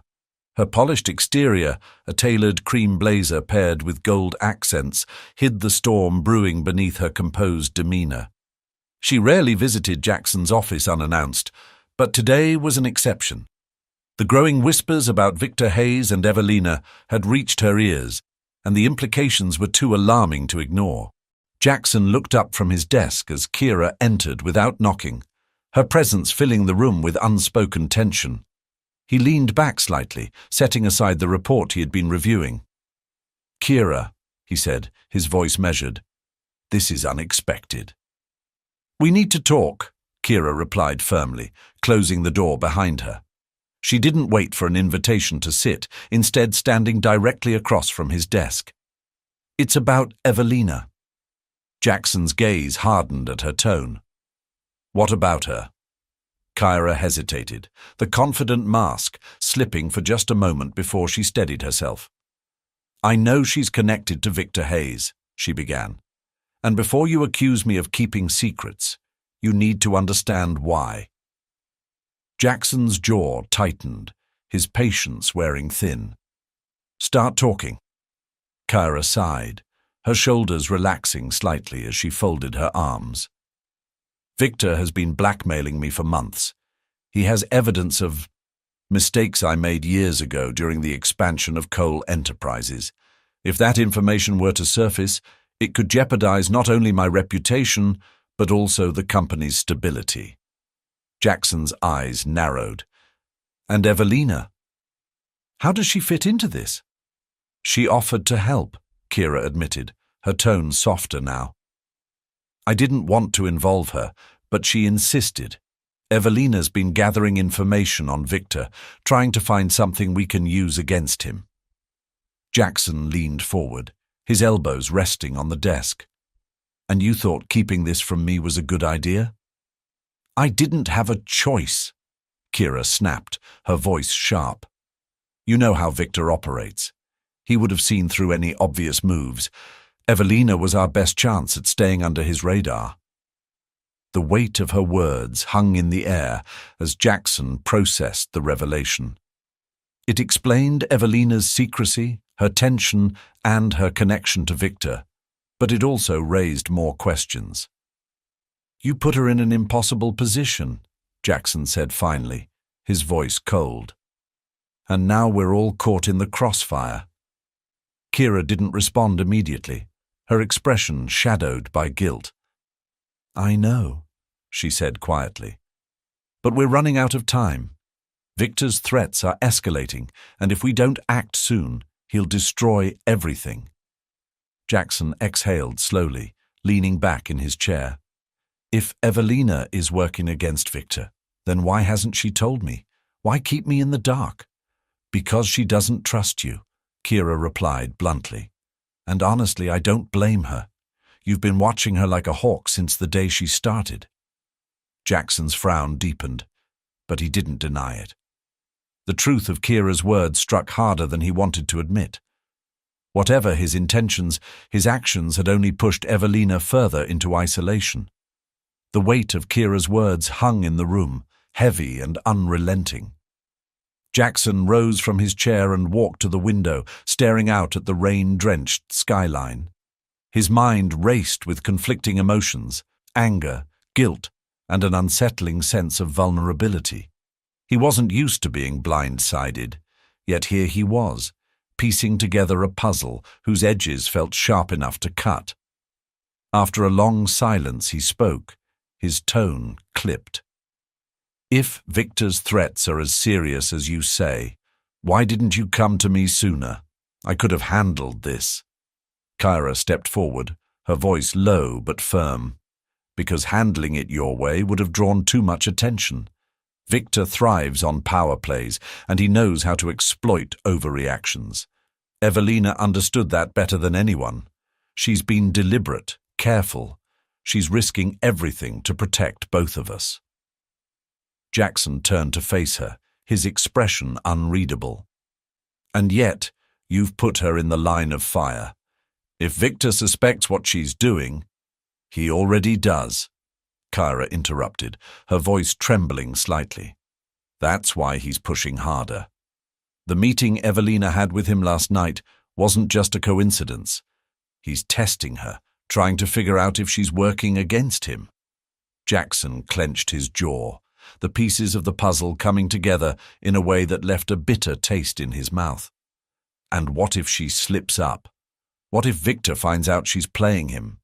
Her polished exterior, a tailored cream blazer paired with gold accents, hid the storm brewing beneath her composed demeanor. She rarely visited Jackson's office unannounced, but today was an exception. The growing whispers about Victor Hayes and Evelina had reached her ears, and the implications were too alarming to ignore. Jackson looked up from his desk as Kira entered without knocking, her presence filling the room with unspoken tension. He leaned back slightly, setting aside the report he had been reviewing. "Kira," he said, his voice measured, "this is unexpected." "We need to talk," Kira replied firmly, closing the door behind her. She didn't wait for an invitation to sit, instead standing directly across from his desk. "It's about Evelina." Jackson's gaze hardened at her tone. "What about her?" Kira hesitated, the confident mask slipping for just a moment before she steadied herself. "I know she's connected to Victor Hayes," she began. "And before you accuse me of keeping secrets, you need to understand why." Jackson's jaw tightened, his patience wearing thin. "Start talking." Kira sighed, her shoulders relaxing slightly as she folded her arms. "Victor has been blackmailing me for months. He has evidence of mistakes I made years ago during the expansion of Cole Enterprises. If that information were to surface, it could jeopardize not only my reputation, but also the company's stability." Jackson's eyes narrowed. "And Evelina? How does she fit into this?" "She offered to help," Kira admitted, her tone softer now. "I didn't want to involve her, but she insisted. Evelina's been gathering information on Victor, trying to find something we can use against him." Jackson leaned forward, his elbows resting on the desk. "And you thought keeping this from me was a good idea?" "I didn't have a choice," Kira snapped, her voice sharp. "You know how Victor operates. He would have seen through any obvious moves. Evelina was our best chance at staying under his radar." The weight of her words hung in the air as Jackson processed the revelation. It explained Evelina's secrecy, her tension, and her connection to Victor, but it also raised more questions. "You put her in an impossible position," Jackson said finally, his voice cold. "And now we're all caught in the crossfire." Kira didn't respond immediately, her expression shadowed by guilt. "I know," she said quietly. "But we're running out of time. Victor's threats are escalating, and if we don't act soon, he'll destroy everything." Jackson exhaled slowly, leaning back in his chair. "If Evelina is working against Victor, then why hasn't she told me? Why keep me in the dark?" "Because she doesn't trust you," Kira replied bluntly. "And honestly, I don't blame her. You've been watching her like a hawk since the day she started." Jackson's frown deepened, but he didn't deny it. The truth of Kira's words struck harder than he wanted to admit. Whatever his intentions, his actions had only pushed Evelina further into isolation. The weight of Kira's words hung in the room, heavy and unrelenting. Jackson rose from his chair and walked to the window, staring out at the rain-drenched skyline. His mind raced with conflicting emotions, anger, guilt, and an unsettling sense of vulnerability. He wasn't used to being blindsided, yet here he was, piecing together a puzzle whose edges felt sharp enough to cut. After a long silence he spoke, his tone clipped. If Victor's threats are as serious as you say, why didn't you come to me sooner? I could have handled this. Kyra stepped forward, her voice low but firm. Because handling it your way would have drawn too much attention. Victor thrives on power plays, and he knows how to exploit overreactions. Evelina understood that better than anyone. She's been deliberate, careful. She's risking everything to protect both of us. Jackson turned to face her, his expression unreadable. And yet, you've put her in the line of fire. If Victor suspects what she's doing, he already does. Kyra interrupted, her voice trembling slightly. That's why he's pushing harder. The meeting Evelina had with him last night wasn't just a coincidence. He's testing her, trying to figure out if she's working against him. Jackson clenched his jaw, the pieces of the puzzle coming together in a way that left a bitter taste in his mouth. And what if she slips up? What if Victor finds out she's playing him?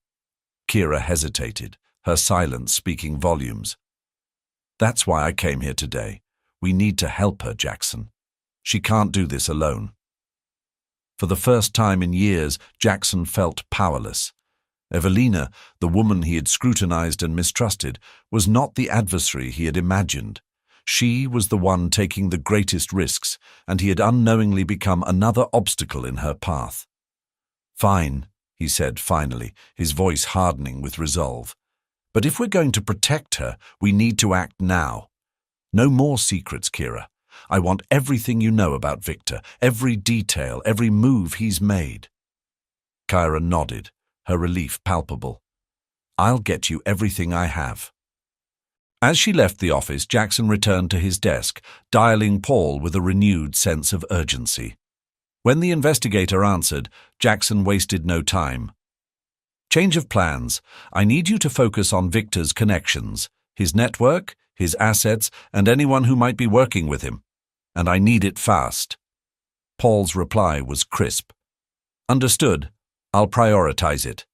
Kyra hesitated, her silence speaking volumes. That's why I came here today. We need to help her, Jackson. She can't do this alone. For the first time in years, Jackson felt powerless. Evelina, the woman he had scrutinized and mistrusted, was not the adversary he had imagined. She was the one taking the greatest risks, and he had unknowingly become another obstacle in her path. Fine, he said finally, his voice hardening with resolve. But if we're going to protect her, we need to act now. No more secrets, Kyra. I want everything you know about Victor, every detail, every move he's made. Kyra nodded, her relief palpable. I'll get you everything I have. As she left the office, Jackson returned to his desk, dialing Paul with a renewed sense of urgency. When the investigator answered, Jackson wasted no time. Change of plans. I need you to focus on Victor's connections, his network, his assets, and anyone who might be working with him. And I need it fast. Paul's reply was crisp. Understood. I'll prioritize it.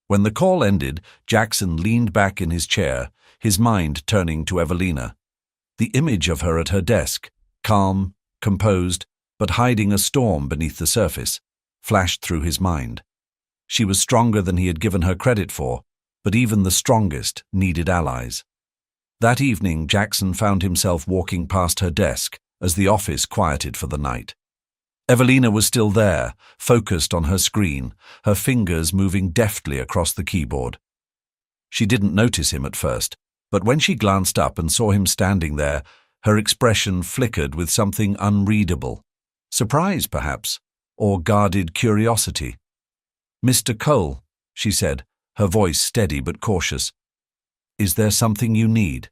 When the call ended, Jackson leaned back in his chair, his mind turning to Evelina. The image of her at her desk, calm, composed, but hiding a storm beneath the surface, flashed through his mind. She was stronger than he had given her credit for, but even the strongest needed allies. That evening, Jackson found himself walking past her desk as the office quieted for the night. Evelina was still there, focused on her screen, her fingers moving deftly across the keyboard. She didn't notice him at first, but when she glanced up and saw him standing there, her expression flickered with something unreadable. Surprise, perhaps, or guarded curiosity. Mr. Cole, she said, her voice steady but cautious. Is there something you need?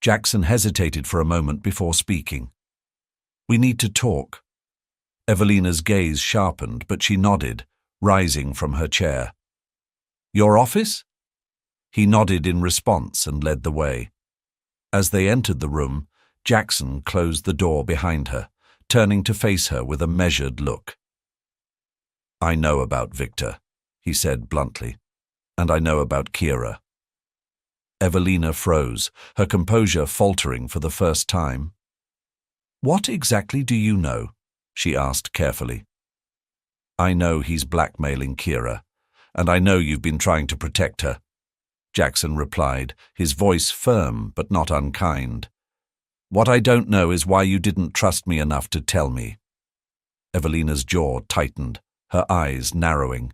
Jackson hesitated for a moment before speaking. We need to talk. Evelina's gaze sharpened, but she nodded, rising from her chair. Your office? He nodded in response and led the way. As they entered the room, Jackson closed the door behind her, turning to face her with a measured look. I know about Victor, he said bluntly, and I know about Kyra. Evelina froze, her composure faltering for the first time. What exactly do you know? She asked carefully. I know he's blackmailing Kyra, and I know you've been trying to protect her, Jackson replied, his voice firm but not unkind. What I don't know is why you didn't trust me enough to tell me. Evelina's jaw tightened, her eyes narrowing.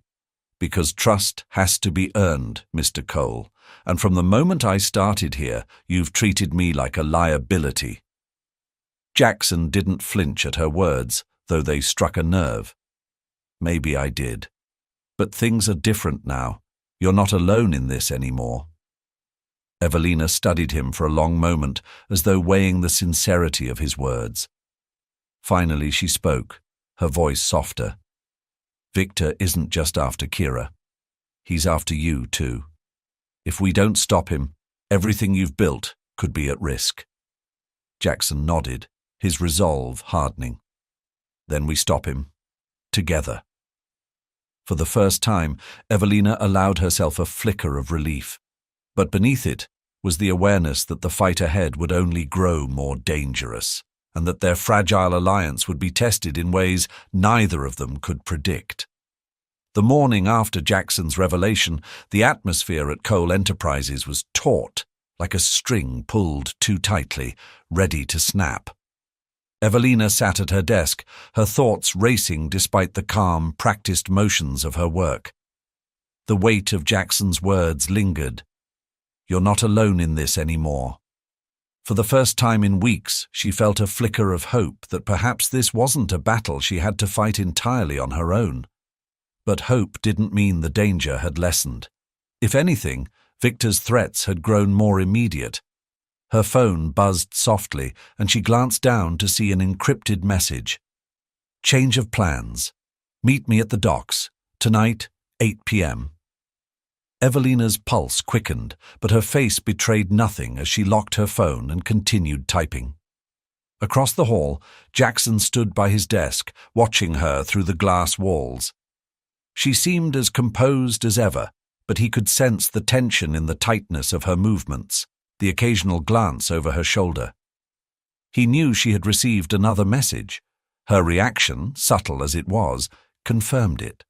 Because trust has to be earned, Mr. Cole, and from the moment I started here, you've treated me like a liability. Jackson didn't flinch at her words, though they struck a nerve. Maybe I did. But things are different now. You're not alone in this anymore. Evelina studied him for a long moment, as though weighing the sincerity of his words. Finally she spoke, her voice softer. Victor isn't just after Kyra. He's after you, too. If we don't stop him, everything you've built could be at risk. Jackson nodded, his resolve hardening. Then we stop him. Together. For the first time, Evelina allowed herself a flicker of relief. But beneath it was the awareness that the fight ahead would only grow more dangerous, and that their fragile alliance would be tested in ways neither of them could predict. The morning after Jackson's revelation, the atmosphere at Cole Enterprises was taut, like a string pulled too tightly, ready to snap. Evelina sat at her desk, her thoughts racing despite the calm, practiced motions of her work. The weight of Jackson's words lingered. "You're not alone in this anymore." For the first time in weeks, she felt a flicker of hope that perhaps this wasn't a battle she had to fight entirely on her own. But hope didn't mean the danger had lessened. If anything, Victor's threats had grown more immediate. Her phone buzzed softly, and she glanced down to see an encrypted message. "Change of plans. Meet me at the docks. Tonight, 8 p.m. Evelina's pulse quickened, but her face betrayed nothing as she locked her phone and continued typing. Across the hall, Jackson stood by his desk, watching her through the glass walls. She seemed as composed as ever, but he could sense the tension in the tightness of her movements, the occasional glance over her shoulder. He knew she had received another message. Her reaction, subtle as it was, confirmed it.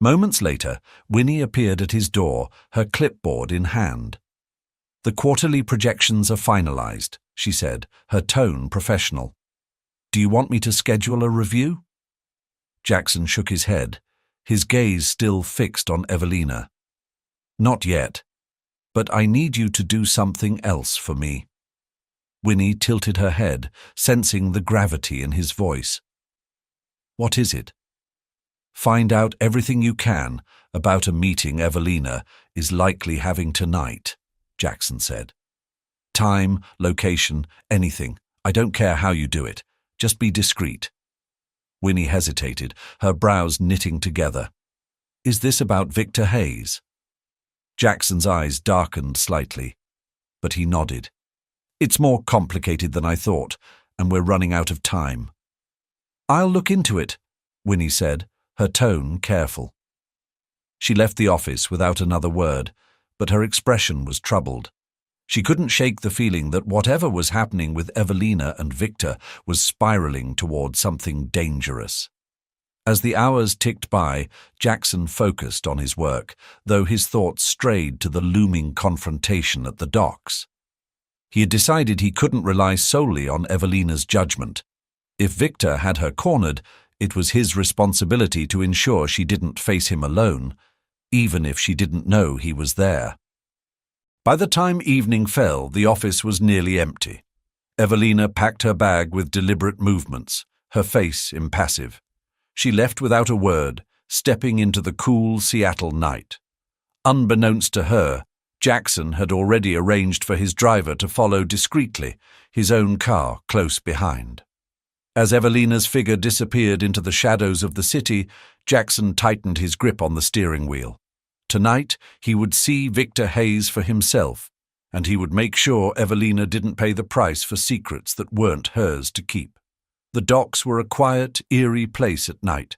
Moments later, Winnie appeared at his door, her clipboard in hand. "The quarterly projections are finalized," she said, her tone professional. "Do you want me to schedule a review?" Jackson shook his head, his gaze still fixed on Evelina. "Not yet, but I need you to do something else for me." Winnie tilted her head, sensing the gravity in his voice. "What is it?" "Find out everything you can about a meeting Evelina is likely having tonight," Jackson said. "Time, location, anything. I don't care how you do it. Just be discreet." Winnie hesitated, her brows knitting together. "Is this about Victor Hayes?" Jackson's eyes darkened slightly, but he nodded. "It's more complicated than I thought, and we're running out of time." "I'll look into it," Winnie said, her tone careful. She left the office without another word, but her expression was troubled. She couldn't shake the feeling that whatever was happening with Evelina and Victor was spiraling toward something dangerous. As the hours ticked by, Jackson focused on his work, though his thoughts strayed to the looming confrontation at the docks. He had decided he couldn't rely solely on Evelina's judgment. If Victor had her cornered, it was his responsibility to ensure she didn't face him alone, even if she didn't know he was there. By the time evening fell, the office was nearly empty. Evelina packed her bag with deliberate movements, her face impassive. She left without a word, stepping into the cool Seattle night. Unbeknownst to her, Jackson had already arranged for his driver to follow discreetly, his own car close behind. As Evelina's figure disappeared into the shadows of the city, Jackson tightened his grip on the steering wheel. Tonight, he would see Victor Hayes for himself, and he would make sure Evelina didn't pay the price for secrets that weren't hers to keep. The docks were a quiet, eerie place at night.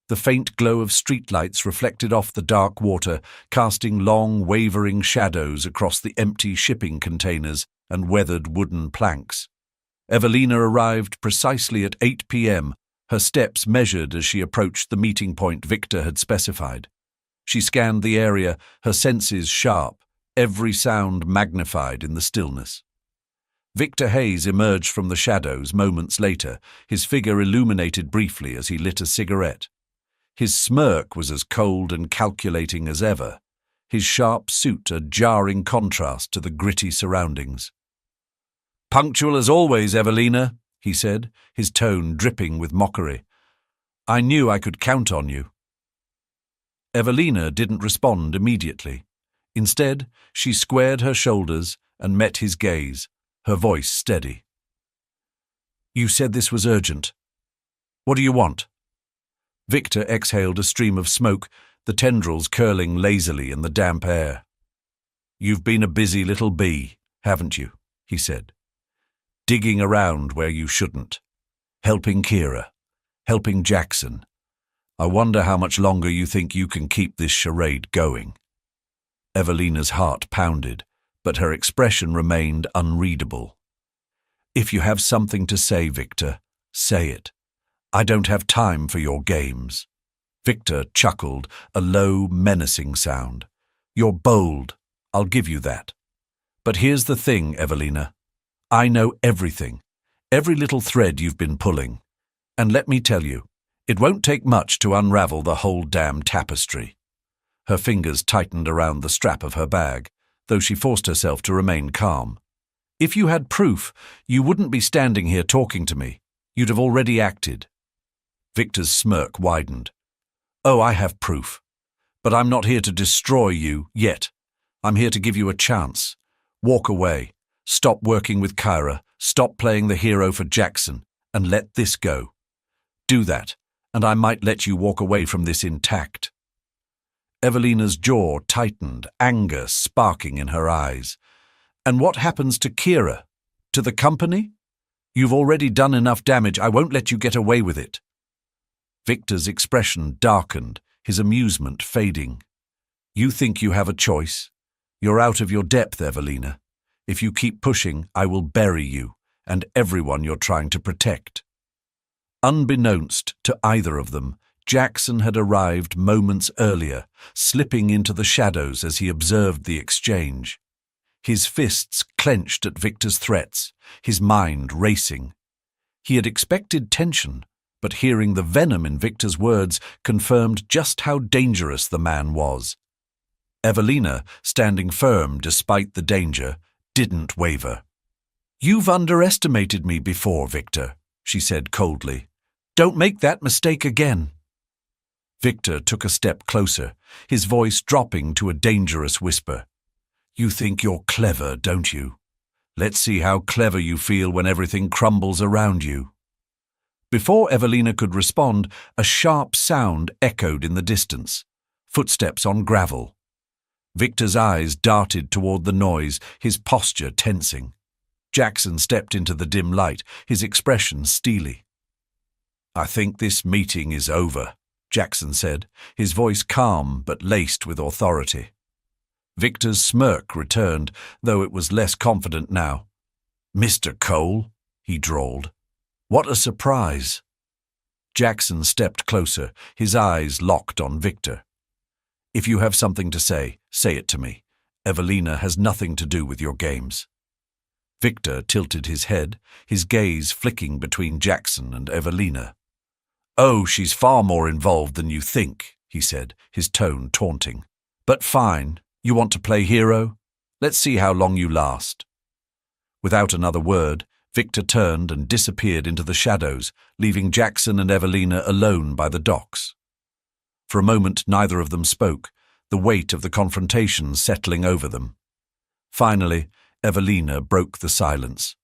The faint glow of streetlights reflected off the dark water, casting long, wavering shadows across the empty shipping containers and weathered wooden planks. Evelina arrived precisely at 8 p.m., her steps measured as she approached the meeting point Victor had specified. She scanned the area, her senses sharp, every sound magnified in the stillness. Victor Hayes emerged from the shadows moments later, his figure illuminated briefly as he lit a cigarette. His smirk was as cold and calculating as ever, his sharp suit a jarring contrast to the gritty surroundings. "Punctual as always, Evelina," he said, his tone dripping with mockery. "I knew I could count on you." Evelina didn't respond immediately. Instead, she squared her shoulders and met his gaze, her voice steady. "You said this was urgent. What do you want?" Victor exhaled a stream of smoke, the tendrils curling lazily in the damp air. "You've been a busy little bee, haven't you?" he said. "Digging around where you shouldn't. Helping Kira. Helping Jackson. I wonder how much longer you think you can keep this charade going." Evelina's heart pounded, but her expression remained unreadable. "If you have something to say, Victor, say it. I don't have time for your games." Victor chuckled, a low, menacing sound. "You're bold, I'll give you that. But here's the thing, Evelina. I know everything, every little thread you've been pulling. And let me tell you, it won't take much to unravel the whole damn tapestry." Her fingers tightened around the strap of her bag, though she forced herself to remain calm. "If you had proof, you wouldn't be standing here talking to me. You'd have already acted." Victor's smirk widened. "Oh, I have proof. But I'm not here to destroy you yet. I'm here to give you a chance. Walk away. Stop working with Kyra. Stop playing the hero for Jackson, and let this go. Do that, and I might let you walk away from this intact." Evelina's jaw tightened, anger sparking in her eyes. "And what happens to Kyra? To the company? You've already done enough damage. I won't let you get away with it." Victor's expression darkened, his amusement fading. "You think you have a choice? You're out of your depth, Evelina. If you keep pushing, I will bury you and everyone you're trying to protect." Unbeknownst to either of them, Jackson had arrived moments earlier, slipping into the shadows as he observed the exchange. His fists clenched at Victor's threats, his mind racing. He had expected tension, but hearing the venom in Victor's words confirmed just how dangerous the man was. Evelina, standing firm despite the danger, didn't waver. "You've underestimated me before, Victor," she said coldly. "Don't make that mistake again." Victor took a step closer, his voice dropping to a dangerous whisper. "You think you're clever, don't you? Let's see how clever you feel when everything crumbles around you." Before Evelina could respond, a sharp sound echoed in the distance. Footsteps on gravel. Victor's eyes darted toward the noise, his posture tensing. Jackson stepped into the dim light, his expression steely. "I think this meeting is over," Jackson said, his voice calm but laced with authority. Victor's smirk returned, though it was less confident now. "Mr. Cole," he drawled. "What a surprise." Jackson stepped closer, his eyes locked on Victor. "If you have something to say it to me. Evelina has nothing to do with your games." Victor tilted his head, his gaze flicking between Jackson and Evelina. "Oh, she's far more involved than you think," he said, his tone taunting. "But fine, you want to play hero? Let's see how long you last." Without another word, Victor turned and disappeared into the shadows, leaving Jackson and Evelina alone by the docks. For a moment neither of them spoke, the weight of the confrontation settling over them. Finally, Evelina broke the silence.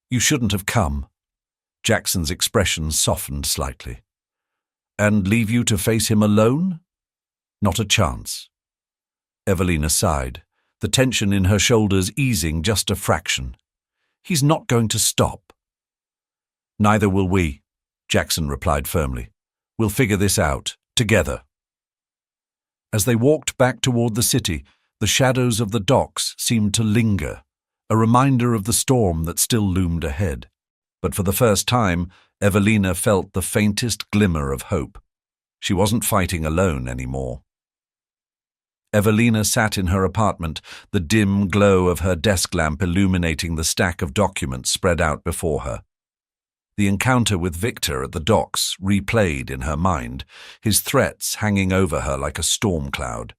"You shouldn't have come." Jackson's expression softened slightly. "And leave you to face him alone? Not a chance." Evelina sighed, the tension in her shoulders easing just a fraction. "He's not going to stop." "Neither will we," Jackson replied firmly. "We'll figure this out, together." As they walked back toward the city, the shadows of the docks seemed to linger, a reminder of the storm that still loomed ahead. But for the first time, Evelina felt the faintest glimmer of hope. She wasn't fighting alone anymore. Evelina sat in her apartment, the dim glow of her desk lamp illuminating the stack of documents spread out before her. The encounter with Victor at the docks replayed in her mind, his threats hanging over her like a storm cloud.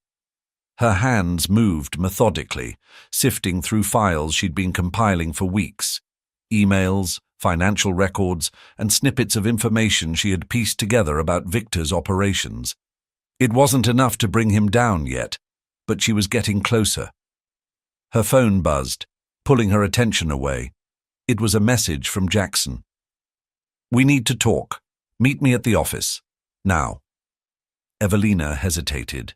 Her hands moved methodically, sifting through files she'd been compiling for weeks, emails, financial records, and snippets of information she had pieced together about Victor's operations. It wasn't enough to bring him down yet, but she was getting closer. Her phone buzzed, pulling her attention away. It was a message from Jackson. "We need to talk. Meet me at the office. Now." Evelina hesitated.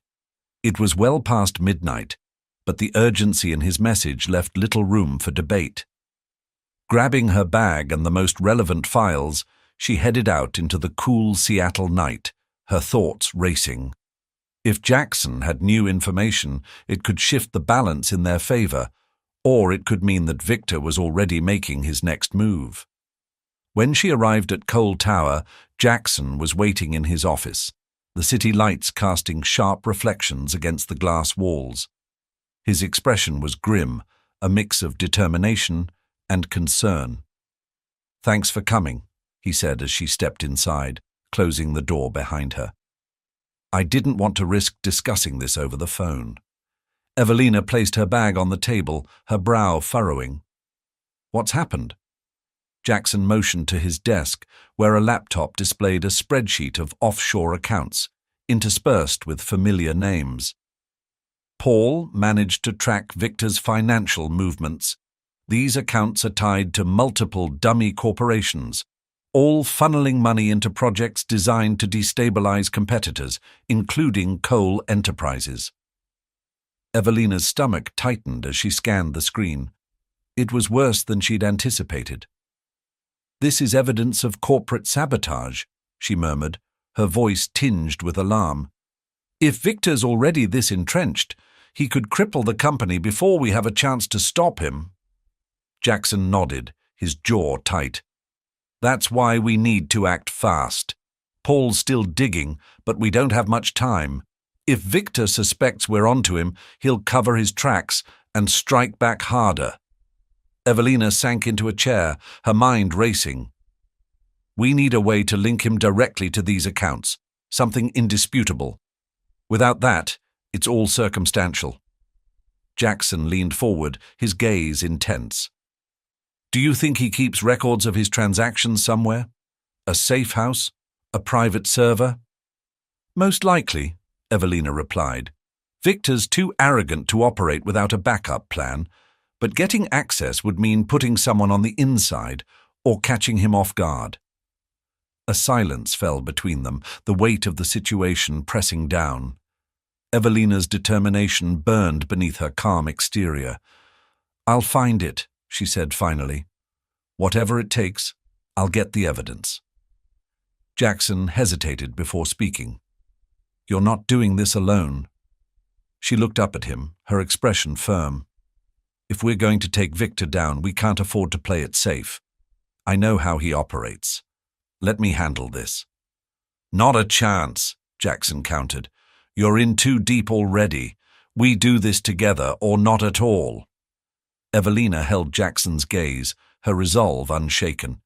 It was well past midnight, but the urgency in his message left little room for debate. Grabbing her bag and the most relevant files, she headed out into the cool Seattle night, her thoughts racing. If Jackson had new information, it could shift the balance in their favor, or it could mean that Victor was already making his next move. When she arrived at Cole Tower, Jackson was waiting in his office, the city lights casting sharp reflections against the glass walls. His expression was grim, a mix of determination and concern. "Thanks for coming," he said as she stepped inside, closing the door behind her. "I didn't want to risk discussing this over the phone." Evelina placed her bag on the table, her brow furrowing. "What's happened?" Jackson motioned to his desk, where a laptop displayed a spreadsheet of offshore accounts, interspersed with familiar names. Paul managed to track Victor's financial movements. These accounts are tied to multiple dummy corporations, all funneling money into projects designed to destabilize competitors, including coal enterprises. Evelina's stomach tightened as she scanned the screen. It was worse than she'd anticipated. "This is evidence of corporate sabotage," she murmured, her voice tinged with alarm. "If Victor's already this entrenched, he could cripple the company before we have a chance to stop him." Jackson nodded, his jaw tight. "That's why we need to act fast. Paul's still digging, but we don't have much time. If Victor suspects we're onto him, he'll cover his tracks and strike back harder." Evelina sank into a chair, her mind racing. "We need a way to link him directly to these accounts, something indisputable. Without that, it's all circumstantial." Jackson leaned forward, his gaze intense. "Do you think he keeps records of his transactions somewhere? A safe house? A private server?" "Most likely," Evelina replied. "Victor's too arrogant to operate without a backup plan, but getting access would mean putting someone on the inside or catching him off guard." A silence fell between them, the weight of the situation pressing down. Evelina's determination burned beneath her calm exterior. "I'll find it," she said finally. "Whatever it takes, I'll get the evidence." Jackson hesitated before speaking. "You're not doing this alone." She looked up at him, her expression firm. "If we're going to take Victor down, we can't afford to play it safe. I know how he operates. Let me handle this." "Not a chance," Jackson countered. "You're in too deep already. We do this together or not at all." Evelina held Jackson's gaze, her resolve unshaken.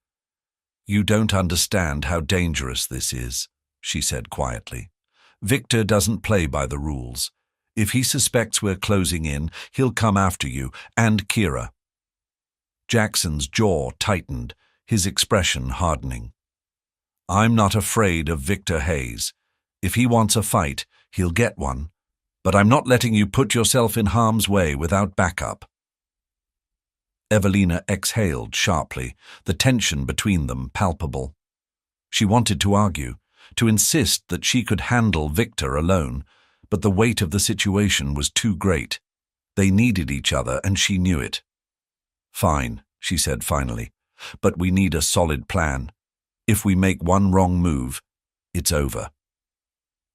"You don't understand how dangerous this is," she said quietly. "Victor doesn't play by the rules. If he suspects we're closing in, he'll come after you and Kira." Jackson's jaw tightened, his expression hardening. "I'm not afraid of Victor Hayes. If he wants a fight, he'll get one. But I'm not letting you put yourself in harm's way without backup." Evelina exhaled sharply, the tension between them palpable. She wanted to argue, to insist that she could handle Victor alone, but the weight of the situation was too great. They needed each other, and she knew it. "Fine," she said finally, "but we need a solid plan. If we make one wrong move, it's over."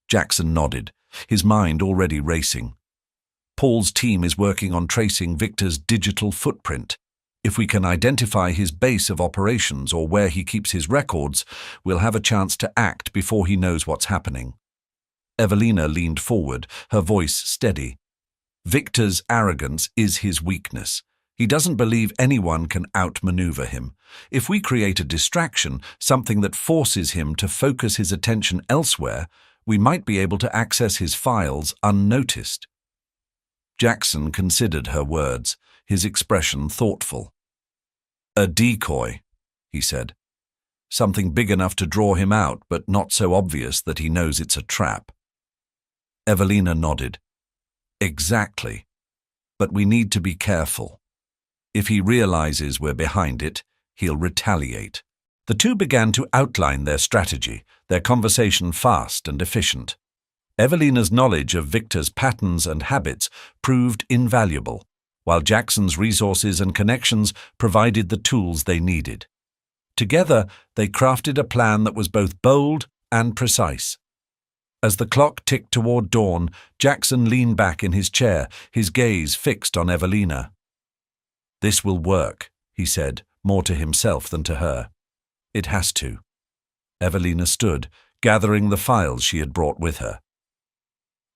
Jackson nodded, his mind already racing. "Paul's team is working on tracing Victor's digital footprint. If we can identify his base of operations or where he keeps his records, we'll have a chance to act before he knows what's happening." Evelina leaned forward, her voice steady. "Victor's arrogance is his weakness. He doesn't believe anyone can outmaneuver him. If we create a distraction, something that forces him to focus his attention elsewhere, we might be able to access his files unnoticed." Jackson considered her words, his expression thoughtful. "A decoy," he said. "Something big enough to draw him out, but not so obvious that he knows it's a trap." Evelina nodded. "Exactly. But we need to be careful. If he realizes we're behind it, he'll retaliate." The two began to outline their strategy, their conversation fast and efficient. Evelina's knowledge of Victor's patterns and habits proved invaluable, while Jackson's resources and connections provided the tools they needed. Together, they crafted a plan that was both bold and precise. As the clock ticked toward dawn, Jackson leaned back in his chair, his gaze fixed on Evelina. "This will work," he said, more to himself than to her. "It has to." Evelina stood, gathering the files she had brought with her.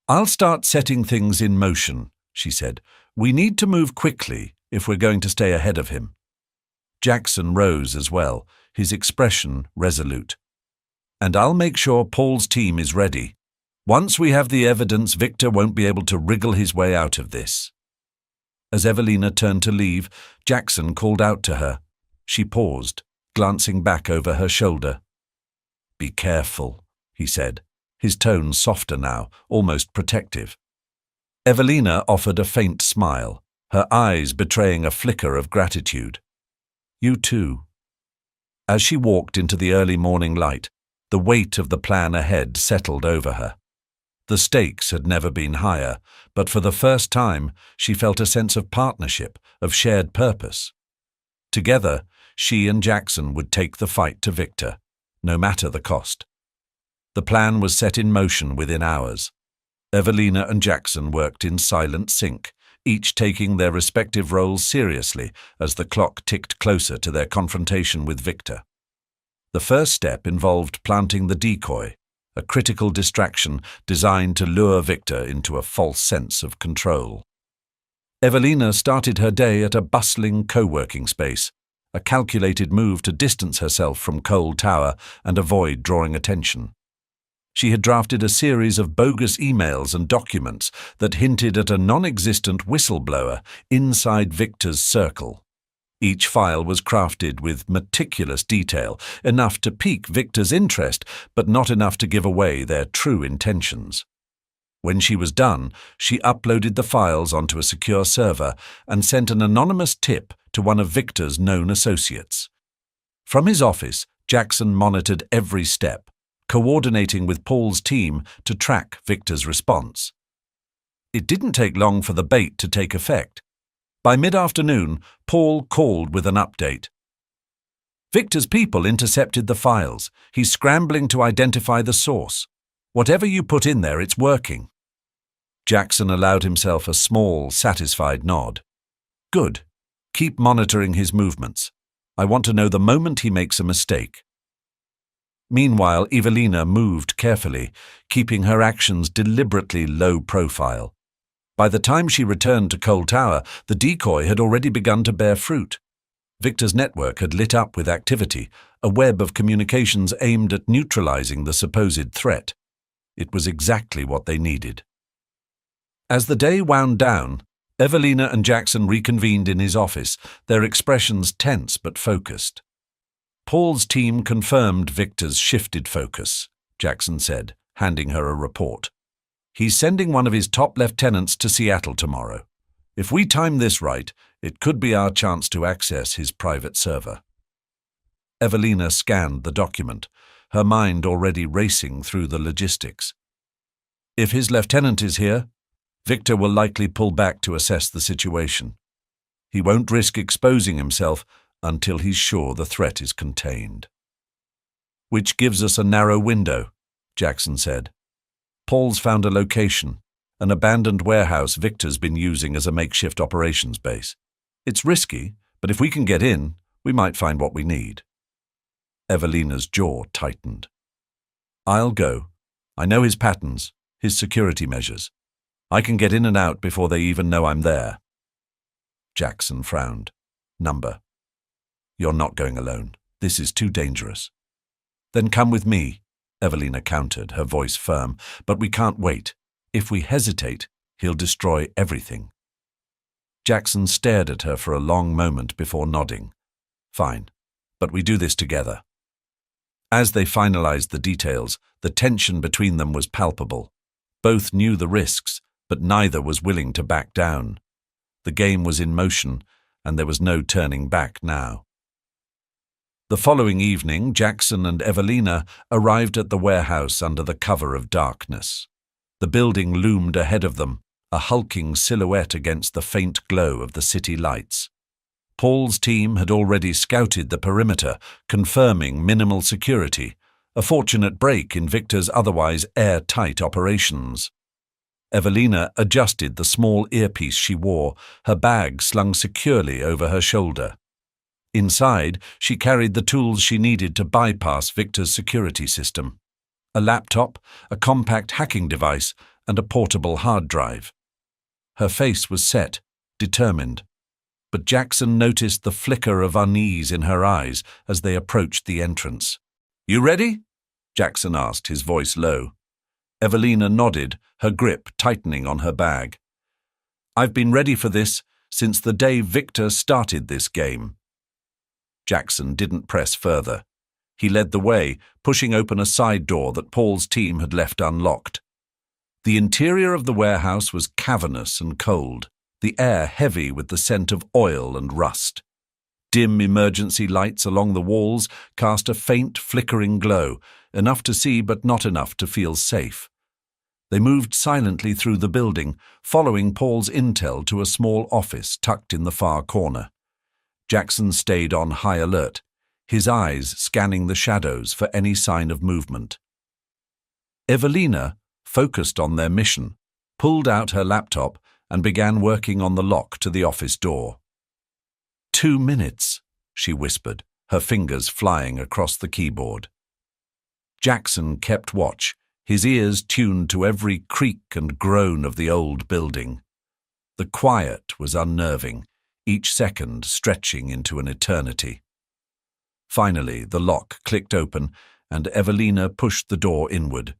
"I'll start setting things in motion," she said. "We need to move quickly if we're going to stay ahead of him." Jackson rose as well, his expression resolute. "And I'll make sure Paul's team is ready. Once we have the evidence, Victor won't be able to wriggle his way out of this." As Evelina turned to leave, Jackson called out to her. She paused, glancing back over her shoulder. "Be careful," he said, his tone softer now, almost protective. Evelina offered a faint smile, her eyes betraying a flicker of gratitude. "You too." As she walked into the early morning light, the weight of the plan ahead settled over her. The stakes had never been higher, but for the first time she felt a sense of partnership, of shared purpose. Together, she and Jackson would take the fight to Victor, no matter the cost. The plan was set in motion within hours. Evelina and Jackson worked in silent sync, each taking their respective roles seriously as the clock ticked closer to their confrontation with Victor. The first step involved planting the decoy, a critical distraction designed to lure Victor into a false sense of control. Evelina started her day at a bustling co-working space, a calculated move to distance herself from Cole Tower and avoid drawing attention. She had drafted a series of bogus emails and documents that hinted at a non-existent whistleblower inside Victor's circle. Each file was crafted with meticulous detail, enough to pique Victor's interest, but not enough to give away their true intentions. When she was done, she uploaded the files onto a secure server and sent an anonymous tip to one of Victor's known associates. From his office, Jackson monitored every step, coordinating with Paul's team to track Victor's response. It didn't take long for the bait to take effect. By mid-afternoon, Paul called with an update. "Victor's people intercepted the files. He's scrambling to identify the source. Whatever you put in there, it's working." Jackson allowed himself a small, satisfied nod. "Good. Keep monitoring his movements. I want to know the moment he makes a mistake." Meanwhile, Evelina moved carefully, keeping her actions deliberately low profile. By the time she returned to Cole Tower, the decoy had already begun to bear fruit. Victor's network had lit up with activity, a web of communications aimed at neutralizing the supposed threat. It was exactly what they needed. As the day wound down, Evelina and Jackson reconvened in his office, their expressions tense but focused. "Paul's team confirmed Victor's shifted focus," Jackson said, handing her a report. "He's sending one of his top lieutenants to Seattle tomorrow. If we time this right, it could be our chance to access his private server." Evelina scanned the document, her mind already racing through the logistics. "If his lieutenant is here, Victor will likely pull back to assess the situation. He won't risk exposing himself until he's sure the threat is contained." "Which gives us a narrow window," Jackson said. "Paul's found a location, an abandoned warehouse Victor's been using as a makeshift operations base. It's risky, but if we can get in, we might find what we need." Evelina's jaw tightened. "I'll go. I know his patterns, his security measures. I can get in and out before they even know I'm there." Jackson frowned. "Number. You're not going alone. This is too dangerous." "Then come with me," Evelina countered, her voice firm. "But we can't wait. If we hesitate, he'll destroy everything." Jackson stared at her for a long moment before nodding. "Fine, but we do this together." As they finalized the details, the tension between them was palpable. Both knew the risks, but neither was willing to back down. The game was in motion, and there was no turning back now. The following evening, Jackson and Evelina arrived at the warehouse under the cover of darkness. The building loomed ahead of them, a hulking silhouette against the faint glow of the city lights. Paul's team had already scouted the perimeter, confirming minimal security, a fortunate break in Victor's otherwise airtight operations. Evelina adjusted the small earpiece she wore, her bag slung securely over her shoulder. Inside, she carried the tools she needed to bypass Victor's security system: a laptop, a compact hacking device, and a portable hard drive. Her face was set, determined, but Jackson noticed the flicker of unease in her eyes as they approached the entrance. "You ready?" Jackson asked, his voice low. Evelina nodded, her grip tightening on her bag. "I've been ready for this since the day Victor started this game." Jackson didn't press further. He led the way, pushing open a side door that Paul's team had left unlocked. The interior of the warehouse was cavernous and cold, the air heavy with the scent of oil and rust. Dim emergency lights along the walls cast a faint, flickering glow, enough to see but not enough to feel safe. They moved silently through the building, following Paul's intel to a small office tucked in the far corner. Jackson stayed on high alert, his eyes scanning the shadows for any sign of movement. Evelina, focused on their mission, pulled out her laptop and began working on the lock to the office door. 2 minutes, she whispered, her fingers flying across the keyboard. Jackson kept watch, his ears tuned to every creak and groan of the old building. The quiet was unnerving, each second stretching into an eternity. Finally, the lock clicked open, and Evelina pushed the door inward.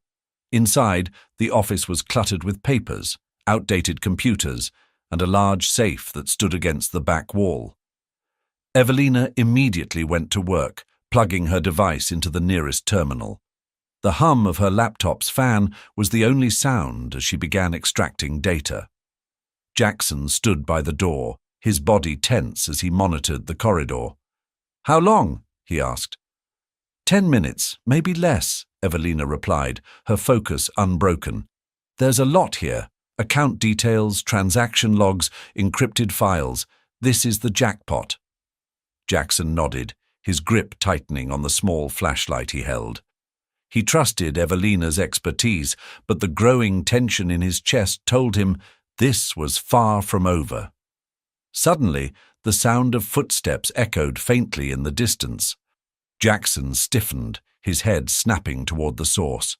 Inside, the office was cluttered with papers, outdated computers, and a large safe that stood against the back wall. Evelina immediately went to work, plugging her device into the nearest terminal. The hum of her laptop's fan was the only sound as she began extracting data. Jackson stood by the door, his body tense as he monitored the corridor. "How long?" he asked. 10 minutes, maybe less," Evelina replied, her focus unbroken. "There's a lot here. Account details, transaction logs, encrypted files. This is the jackpot." Jackson nodded, his grip tightening on the small flashlight he held. He trusted Evelina's expertise, but the growing tension in his chest told him this was far from over. Suddenly, the sound of footsteps echoed faintly in the distance. Jackson stiffened, his head snapping toward the source.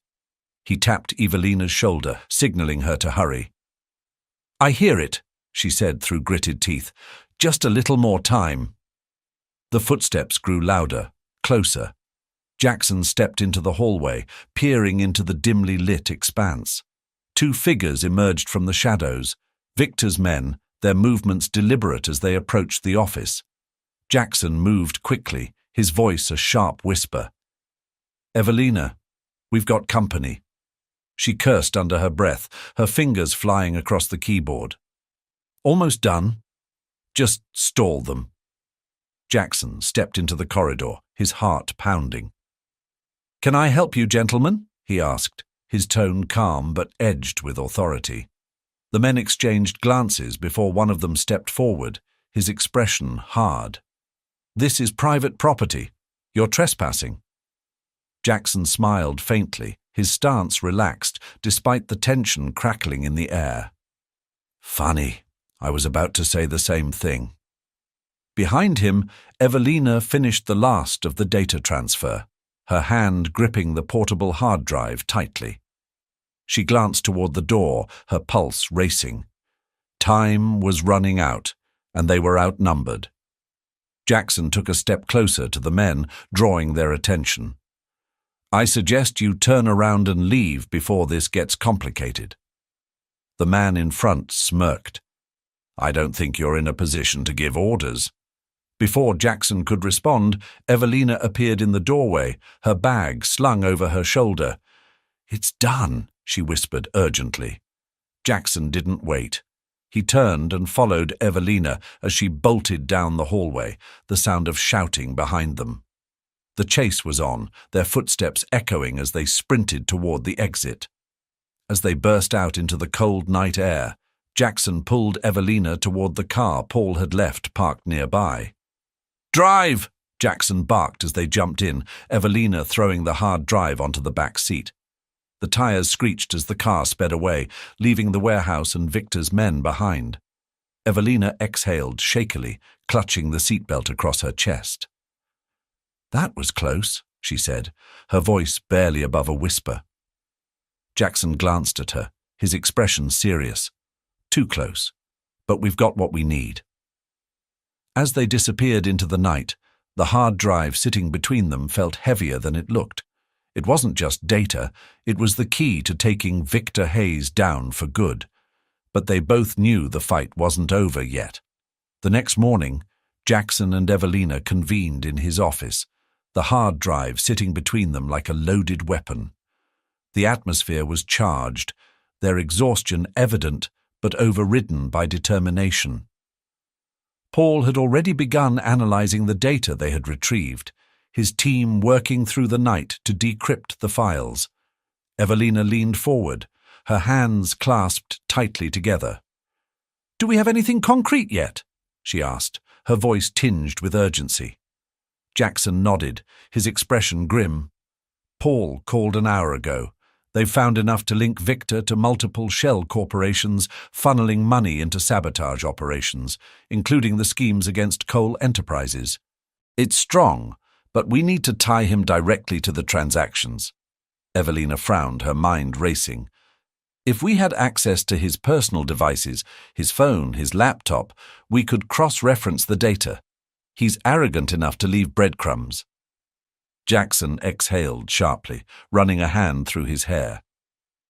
He tapped Evelina's shoulder, signaling her to hurry. "I hear it," she said through gritted teeth. "Just a little more time." The footsteps grew louder, closer. Jackson stepped into the hallway, peering into the dimly lit expanse. 2 figures emerged from the shadows, Victor's men, their movements deliberate as they approached the office. Jackson moved quickly, his voice a sharp whisper. "Evelina, we've got company." She cursed under her breath, her fingers flying across the keyboard. "Almost done. Just stall them." Jackson stepped into the corridor, his heart pounding. "Can I help you, gentlemen?" he asked, his tone calm but edged with authority. The men exchanged glances before one of them stepped forward, his expression hard. "This is private property. You're trespassing." Jackson smiled faintly, his stance relaxed despite the tension crackling in the air. "Funny, I was about to say the same thing." Behind him, Evelina finished the last of the data transfer, her hand gripping the portable hard drive tightly. She glanced toward the door, her pulse racing. Time was running out, and they were outnumbered. Jackson took a step closer to the men, drawing their attention. "I suggest you turn around and leave before this gets complicated." The man in front smirked. "I don't think you're in a position to give orders." Before Jackson could respond, Evelina appeared in the doorway, her bag slung over her shoulder. "It's done," she whispered urgently. Jackson didn't wait. He turned and followed Evelina as she bolted down the hallway, the sound of shouting behind them. The chase was on, their footsteps echoing as they sprinted toward the exit. As they burst out into the cold night air, Jackson pulled Evelina toward the car Paul had left parked nearby. "Drive!" Jackson barked as they jumped in, Evelina throwing the hard drive onto the back seat. The tires screeched as the car sped away, leaving the warehouse and Victor's men behind. Evelina exhaled shakily, clutching the seatbelt across her chest. "That was close," she said, her voice barely above a whisper. Jackson glanced at her, his expression serious. "Too close, but we've got what we need." As they disappeared into the night, the hard drive sitting between them felt heavier than it looked. It wasn't just data, it was the key to taking Victor Hayes down for good. But they both knew the fight wasn't over yet. The next morning, Jackson and Evelina convened in his office, the hard drive sitting between them like a loaded weapon. The atmosphere was charged, their exhaustion evident but overridden by determination. Paul had already begun analyzing the data they had retrieved, his team working through the night to decrypt the files. Evelina leaned forward, her hands clasped tightly together. "Do we have anything concrete yet?" she asked, her voice tinged with urgency. Jackson nodded, his expression grim. "Paul called an hour ago. They've found enough to link Victor to multiple shell corporations funneling money into sabotage operations, including the schemes against coal enterprises. It's strong, but we need to tie him directly to the transactions." Evelina frowned, her mind racing. "If we had access to his personal devices, his phone, his laptop, we could cross-reference the data. He's arrogant enough to leave breadcrumbs." Jackson exhaled sharply, running a hand through his hair.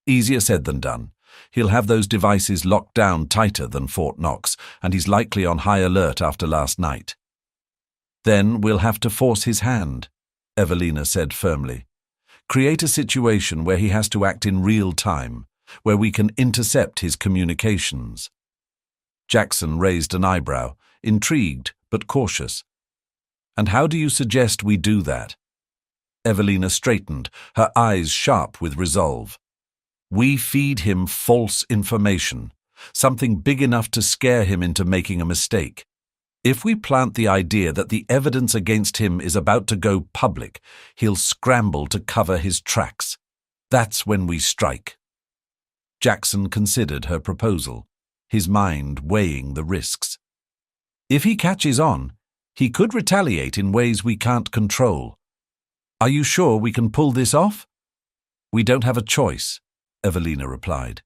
"Easier said than done. He'll have those devices locked down tighter than Fort Knox, and he's likely on high alert after last night." "Then we'll have to force his hand," Evelina said firmly. "Create a situation where he has to act in real time, where we can intercept his communications." Jackson raised an eyebrow, intrigued but cautious. "And how do you suggest we do that?" Evelina straightened, her eyes sharp with resolve. "We feed him false information, something big enough to scare him into making a mistake. If we plant the idea that the evidence against him is about to go public, he'll scramble to cover his tracks. That's when we strike." Jackson considered her proposal, his mind weighing the risks. "If he catches on, he could retaliate in ways we can't control. Are you sure we can pull this off?" "We don't have a choice," Evelina replied.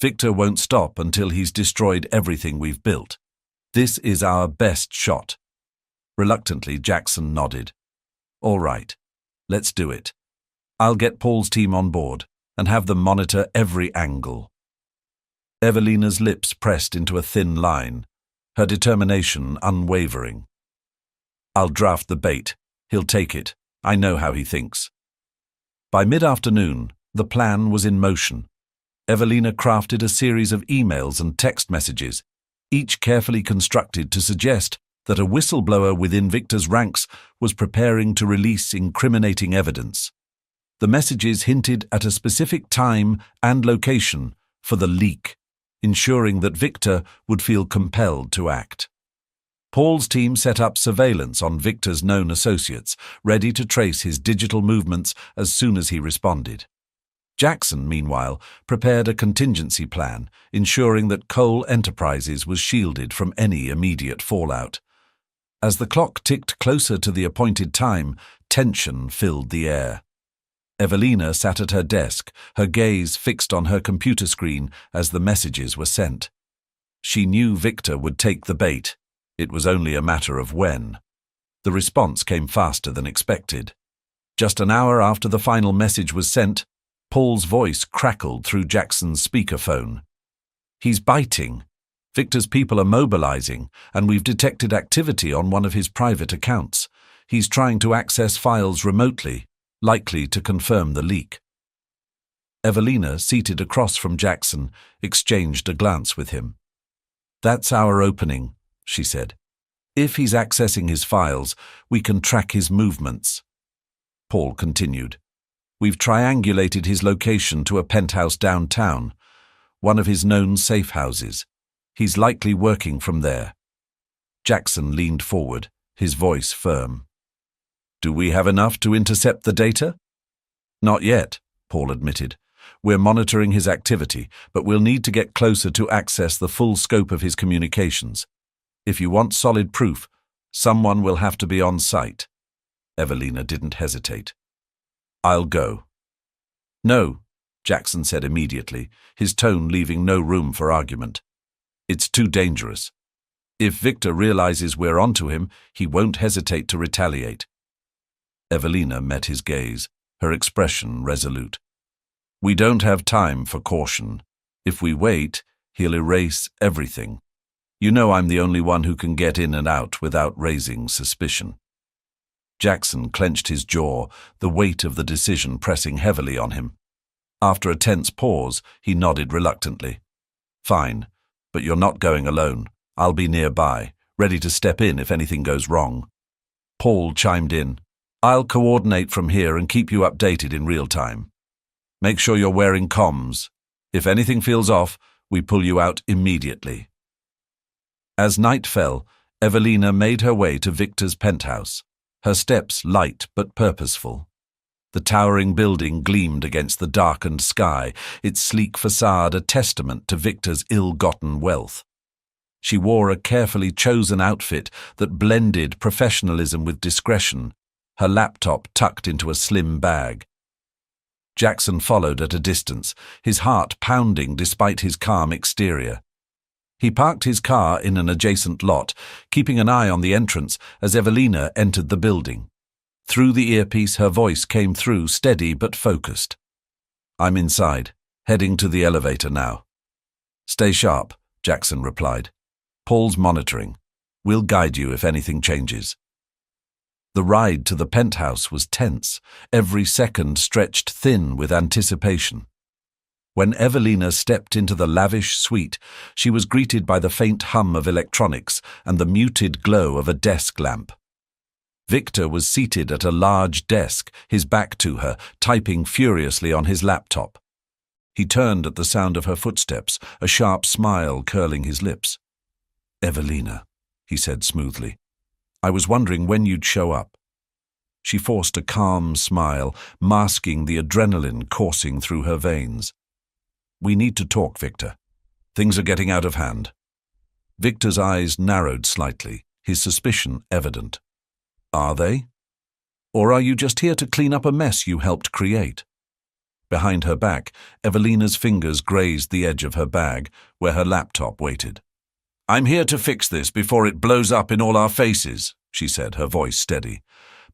"Victor won't stop until he's destroyed everything we've built. This is our best shot." Reluctantly, Jackson nodded. "All right, let's do it. I'll get Paul's team on board and have them monitor every angle." Evelina's lips pressed into a thin line, her determination unwavering. "I'll draft the bait. He'll take it. I know how he thinks." By mid-afternoon, the plan was in motion. Evelina crafted a series of emails and text messages, each carefully constructed to suggest that a whistleblower within Victor's ranks was preparing to release incriminating evidence. The messages hinted at a specific time and location for the leak, ensuring that Victor would feel compelled to act. Paul's team set up surveillance on Victor's known associates, ready to trace his digital movements as soon as he responded. Jackson, meanwhile, prepared a contingency plan, ensuring that Coal Enterprises was shielded from any immediate fallout. As the clock ticked closer to the appointed time, tension filled the air. Evelina sat at her desk, her gaze fixed on her computer screen as the messages were sent. She knew Victor would take the bait. It was only a matter of when. The response came faster than expected. Just an hour after the final message was sent, Paul's voice crackled through Jackson's speakerphone. "He's biting. Victor's people are mobilizing, and we've detected activity on one of his private accounts. He's trying to access files remotely, likely to confirm the leak." Evelina, seated across from Jackson, exchanged a glance with him. "That's our opening," she said. "If he's accessing his files, we can track his movements." Paul continued. "We've triangulated his location to a penthouse downtown, one of his known safe houses. He's likely working from there." Jackson leaned forward, his voice firm. Do we have enough to intercept the data? Not yet, Paul admitted. We're monitoring his activity, but we'll need to get closer to access the full scope of his communications. If you want solid proof, someone will have to be on site. Evelina didn't hesitate. I'll go. No, Jackson said immediately, his tone leaving no room for argument. It's too dangerous. If Victor realizes we're onto him, he won't hesitate to retaliate. Evelina met his gaze, her expression resolute. We don't have time for caution. If we wait, he'll erase everything. You know I'm the only one who can get in and out without raising suspicion. Jackson clenched his jaw, the weight of the decision pressing heavily on him. After a tense pause, he nodded reluctantly. Fine, but you're not going alone. I'll be nearby, ready to step in if anything goes wrong. Paul chimed in. I'll coordinate from here and keep you updated in real time. Make sure you're wearing comms. If anything feels off, we pull you out immediately. As night fell, Evelina made her way to Victor's penthouse, her steps light but purposeful. The towering building gleamed against the darkened sky, its sleek facade a testament to Victor's ill-gotten wealth. She wore a carefully chosen outfit that blended professionalism with discretion, her laptop tucked into a slim bag. Jackson followed at a distance, his heart pounding despite his calm exterior. He parked his car in an adjacent lot, keeping an eye on the entrance as Evelina entered the building. Through the earpiece, her voice came through, steady but focused. I'm inside, heading to the elevator now. Stay sharp, Jackson replied. Paul's monitoring. We'll guide you if anything changes. The ride to the penthouse was tense, every second stretched thin with anticipation. When Evelina stepped into the lavish suite, she was greeted by the faint hum of electronics and the muted glow of a desk lamp. Victor was seated at a large desk, his back to her, typing furiously on his laptop. He turned at the sound of her footsteps, a sharp smile curling his lips. Evelina, he said smoothly. I was wondering when you'd show up. She forced a calm smile, masking the adrenaline coursing through her veins. We need to talk, Victor. Things are getting out of hand. Victor's eyes narrowed slightly, his suspicion evident. Are they? Or are you just here to clean up a mess you helped create? Behind her back, Evelina's fingers grazed the edge of her bag, where her laptop waited. I'm here to fix this before it blows up in all our faces, she said, her voice steady.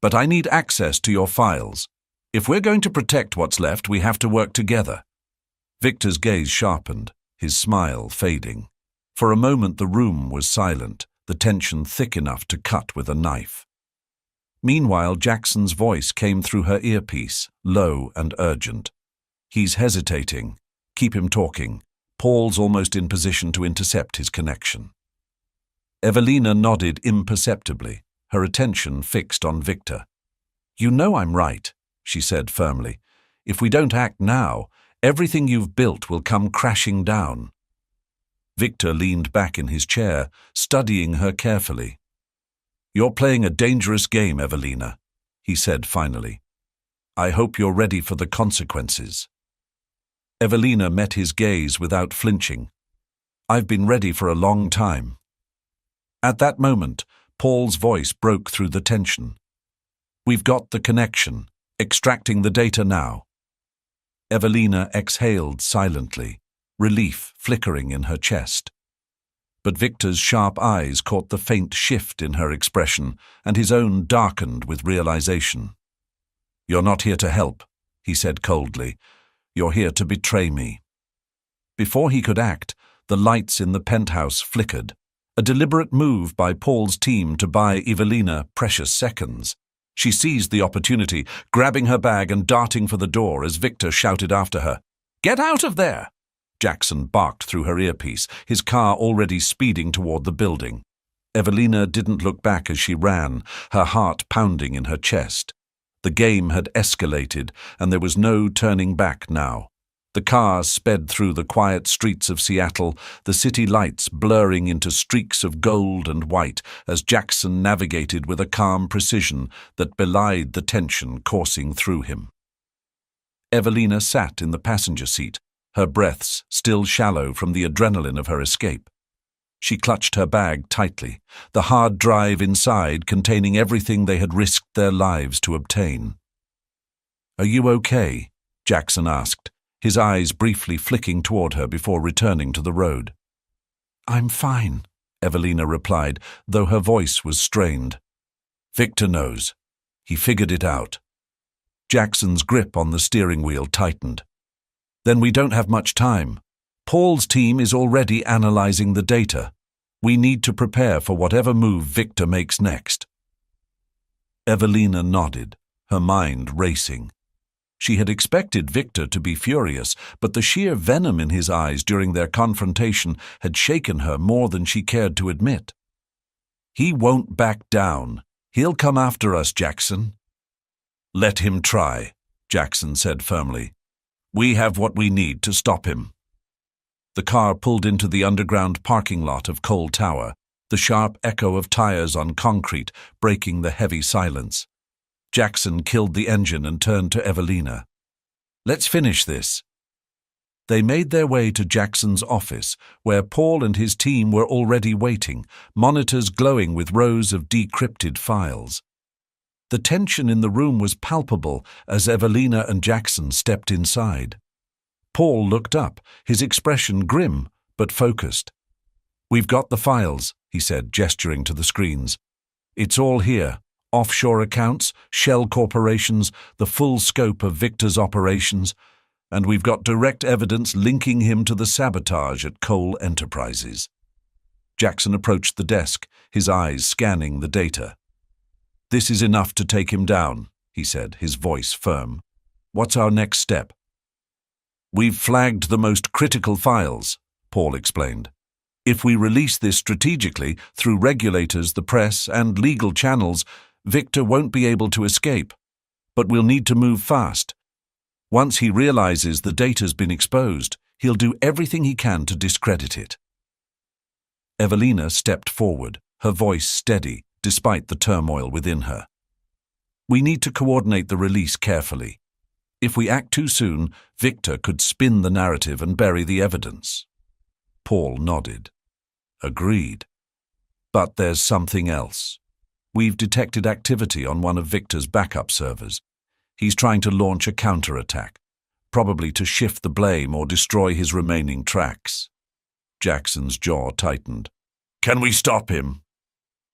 But I need access to your files. If we're going to protect what's left, we have to work together. Victor's gaze sharpened, his smile fading. For a moment the room was silent, the tension thick enough to cut with a knife. Meanwhile, Jackson's voice came through her earpiece, low and urgent. He's hesitating. Keep him talking. Paul's almost in position to intercept his connection. Evelina nodded imperceptibly, her attention fixed on Victor. You know I'm right, she said firmly. If we don't act now, everything you've built will come crashing down. Victor leaned back in his chair, studying her carefully. You're playing a dangerous game, Evelina, he said finally. I hope you're ready for the consequences. Evelina met his gaze without flinching. I've been ready for a long time. At that moment, Paul's voice broke through the tension. We've got the connection, extracting the data now. Evelina exhaled silently, relief flickering in her chest. But Victor's sharp eyes caught the faint shift in her expression, and his own darkened with realization. You're not here to help, he said coldly. You're here to betray me. Before he could act, the lights in the penthouse flickered, a deliberate move by Paul's team to buy Evelina precious seconds. She seized the opportunity, grabbing her bag and darting for the door as Victor shouted after her. Get out of there! Jackson barked through her earpiece, his car already speeding toward the building. Evelina didn't look back as she ran, her heart pounding in her chest. The game had escalated, and there was no turning back now. The car sped through the quiet streets of Seattle, the city lights blurring into streaks of gold and white as Jackson navigated with a calm precision that belied the tension coursing through him. Evelina sat in the passenger seat, her breaths still shallow from the adrenaline of her escape. She clutched her bag tightly, the hard drive inside containing everything they had risked their lives to obtain. "Are you okay?" Jackson asked, his eyes briefly flicking toward her before returning to the road. "I'm fine," Evelina replied, though her voice was strained. "Victor knows. He figured it out." Jackson's grip on the steering wheel tightened. "Then we don't have much time. Paul's team is already analyzing the data. We need to prepare for whatever move Victor makes next." Evelina nodded, her mind racing. She had expected Victor to be furious, but the sheer venom in his eyes during their confrontation had shaken her more than she cared to admit. "He won't back down. He'll come after us, Jackson." "Let him try," Jackson said firmly. "We have what we need to stop him." The car pulled into the underground parking lot of Cole Tower, the sharp echo of tires on concrete breaking the heavy silence. Jackson killed the engine and turned to Evelina. "Let's finish this." They made their way to Jackson's office, where Paul and his team were already waiting, monitors glowing with rows of decrypted files. The tension in the room was palpable as Evelina and Jackson stepped inside. Paul looked up, his expression grim but focused. "We've got the files," he said, gesturing to the screens. "It's all here. Offshore accounts, shell corporations, the full scope of Victor's operations, and we've got direct evidence linking him to the sabotage at Cole Enterprises." Jackson approached the desk, his eyes scanning the data. "This is enough to take him down," he said, his voice firm. "What's our next step?" "We've flagged the most critical files," Paul explained. "If we release this strategically through regulators, the press, and legal channels, Victor won't be able to escape. But we'll need to move fast. Once he realizes the data's been exposed, he'll do everything he can to discredit it." Evelina stepped forward, her voice steady, despite the turmoil within her. "We need to coordinate the release carefully. If we act too soon, Victor could spin the narrative and bury the evidence." Paul nodded. "Agreed. But there's something else. We've detected activity on one of Victor's backup servers. He's trying to launch a counterattack, probably to shift the blame or destroy his remaining tracks." Jackson's jaw tightened. "Can we stop him?"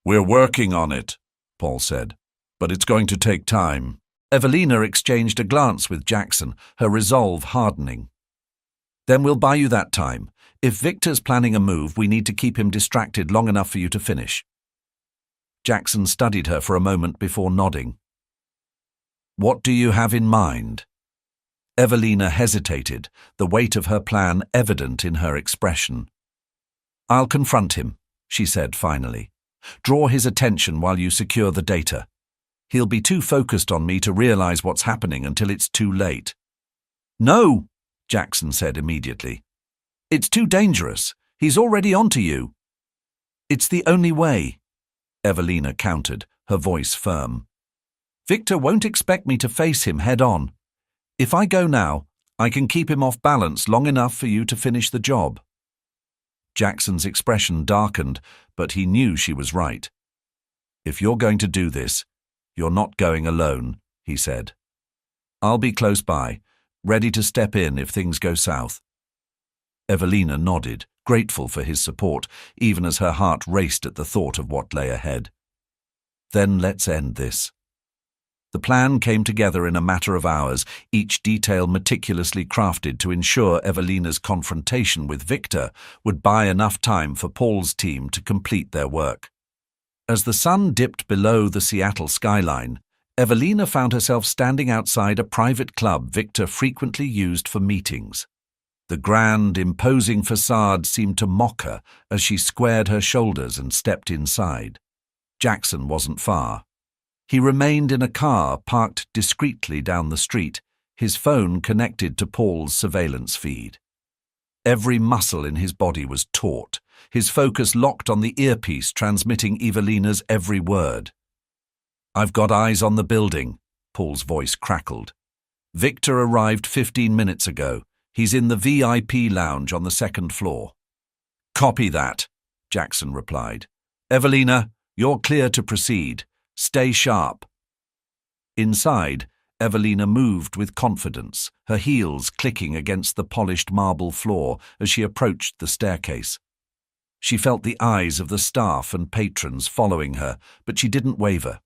"We're working on it," Paul said, "but it's going to take time." Evelina exchanged a glance with Jackson, her resolve hardening. "Then we'll buy you that time. If Victor's planning a move, we need to keep him distracted long enough for you to finish." Jackson studied her for a moment before nodding. "What do you have in mind?" Evelina hesitated, the weight of her plan evident in her expression. "I'll confront him," she said finally. "Draw his attention while you secure the data. He'll be too focused on me to realize what's happening until it's too late." "No," Jackson said immediately. "It's too dangerous. He's already onto you." "It's the only way," Evelina countered, her voice firm. "Victor won't expect me to face him head-on. If I go now, I can keep him off balance long enough for you to finish the job." Jackson's expression darkened, but he knew she was right. "If you're going to do this, you're not going alone," he said. "I'll be close by, ready to step in if things go south." Evelina nodded, grateful for his support, even as her heart raced at the thought of what lay ahead. "Then let's end this." The plan came together in a matter of hours, each detail meticulously crafted to ensure Evelina's confrontation with Victor would buy enough time for Paul's team to complete their work. As the sun dipped below the Seattle skyline, Evelina found herself standing outside a private club Victor frequently used for meetings. The grand, imposing facade seemed to mock her as she squared her shoulders and stepped inside. Jackson wasn't far. He remained in a car parked discreetly down the street, his phone connected to Paul's surveillance feed. Every muscle in his body was taut, his focus locked on the earpiece transmitting Evelina's every word. "I've got eyes on the building," Paul's voice crackled. "Victor arrived 15 minutes ago. He's in the VIP lounge on the second floor." "Copy that," Jackson replied. "Evelina, you're clear to proceed. Stay sharp." Inside, Evelina moved with confidence, her heels clicking against the polished marble floor as she approached the staircase. She felt the eyes of the staff and patrons following her, but she didn't waver.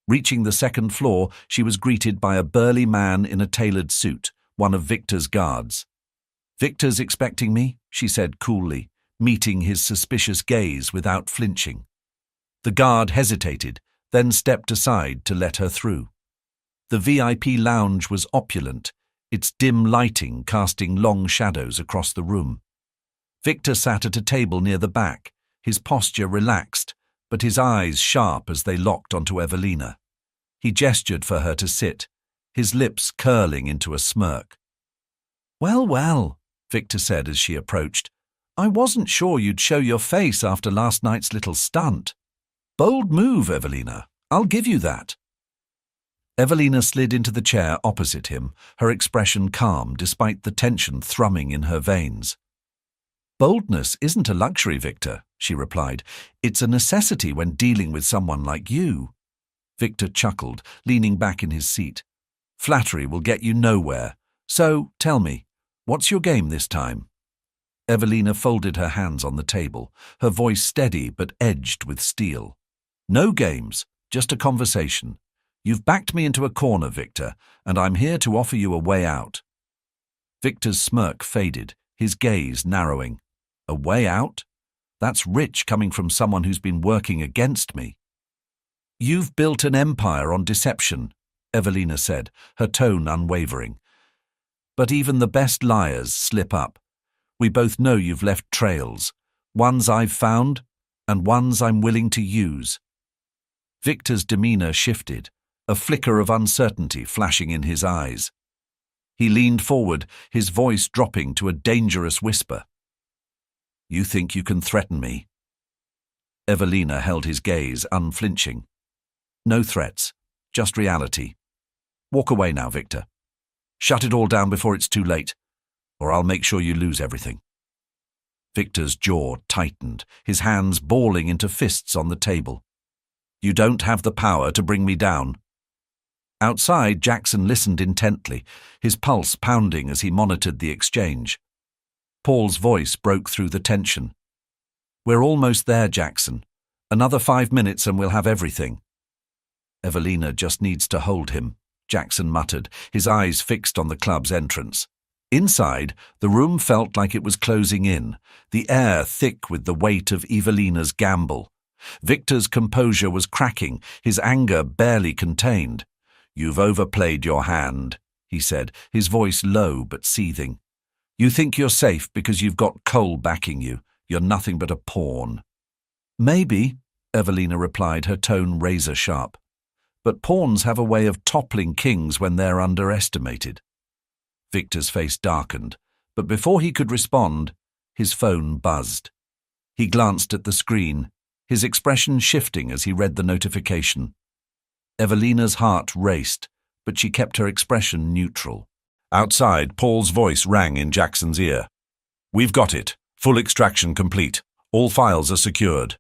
Reaching the second floor, she was greeted by a burly man in a tailored suit, one of Victor's guards. "Victor's expecting me," she said coolly, meeting his suspicious gaze without flinching. The guard hesitated, then stepped aside to let her through. The VIP lounge was opulent, its dim lighting casting long shadows across the room. Victor sat at a table near the back, his posture relaxed, but his eyes sharp as they locked onto Evelina. He gestured for her to sit, his lips curling into a smirk. "Well, well," Victor said as she approached. "I wasn't sure you'd show your face after last night's little stunt. Bold move, Evelina. I'll give you that." Evelina slid into the chair opposite him, her expression calm despite the tension thrumming in her veins. "Boldness isn't a luxury, Victor," she replied. "It's a necessity when dealing with someone like you." Victor chuckled, leaning back in his seat. "Flattery will get you nowhere. So, tell me, what's your game this time?" Evelina folded her hands on the table, her voice steady but edged with steel. "No games, just a conversation. You've backed me into a corner, Victor, and I'm here to offer you a way out." Victor's smirk faded, his gaze narrowing. "A way out? That's rich coming from someone who's been working against me." "You've built an empire on deception," Evelina said, her tone unwavering. "But even the best liars slip up. We both know you've left trails, ones I've found and ones I'm willing to use." Victor's demeanor shifted, a flicker of uncertainty flashing in his eyes. He leaned forward, his voice dropping to a dangerous whisper. "You think you can threaten me?" Evelina held his gaze, unflinching. "No threats, just reality. Walk away now, Victor. Shut it all down before it's too late, or I'll make sure you lose everything." Victor's jaw tightened, his hands balling into fists on the table. "You don't have the power to bring me down." Outside, Jackson listened intently, his pulse pounding as he monitored the exchange. Paul's voice broke through the tension. "We're almost there, Jackson. Another 5 minutes and we'll have everything." "Evelina just needs to hold him," Jackson muttered, his eyes fixed on the club's entrance. Inside, the room felt like it was closing in, the air thick with the weight of Evelina's gamble. Victor's composure was cracking, his anger barely contained. "You've overplayed your hand," he said, his voice low but seething. "You think you're safe because you've got Cole backing you. You're nothing but a pawn." "Maybe," Evelina replied, her tone razor-sharp. "But pawns have a way of toppling kings when they're underestimated." Victor's face darkened, but before he could respond, his phone buzzed. He glanced at the screen, his expression shifting as he read the notification. Evelina's heart raced, but she kept her expression neutral. Outside, Paul's voice rang in Jackson's ear. "We've got it. Full extraction complete. All files are secured."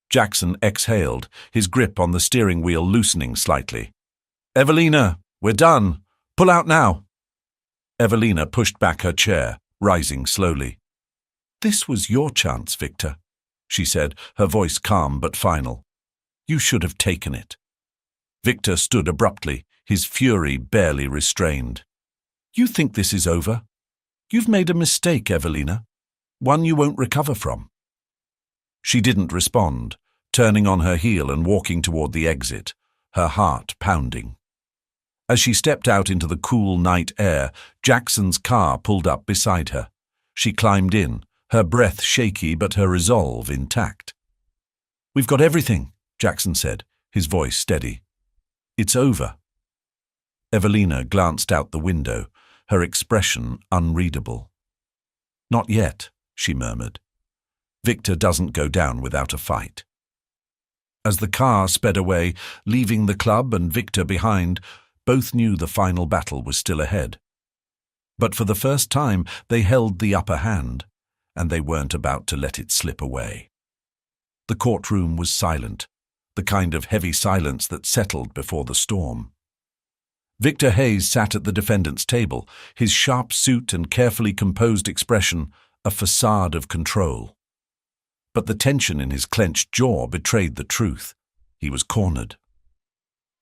Jackson exhaled, his grip on the steering wheel loosening slightly. "Evelina, we're done. Pull out now." Evelina pushed back her chair, rising slowly. "This was your chance, Victor," she said, her voice calm but final. "You should have taken it." Victor stood abruptly, his fury barely restrained. "You think this is over? You've made a mistake, Evelina, one you won't recover from." She didn't respond, turning on her heel and walking toward the exit, her heart pounding. As she stepped out into the cool night air, Jackson's car pulled up beside her. She climbed in, her breath shaky but her resolve intact. "We've got everything," Jackson said, his voice steady. "It's over." Evelina glanced out the window, her expression unreadable. "Not yet," she murmured. "Victor doesn't go down without a fight." As the car sped away, leaving the club and Victor behind, both knew the final battle was still ahead. But for the first time, they held the upper hand, and they weren't about to let it slip away. The courtroom was silent, the kind of heavy silence that settled before the storm. Victor Hayes sat at the defendant's table, his sharp suit and carefully composed expression a facade of control. But the tension in his clenched jaw betrayed the truth. He was cornered.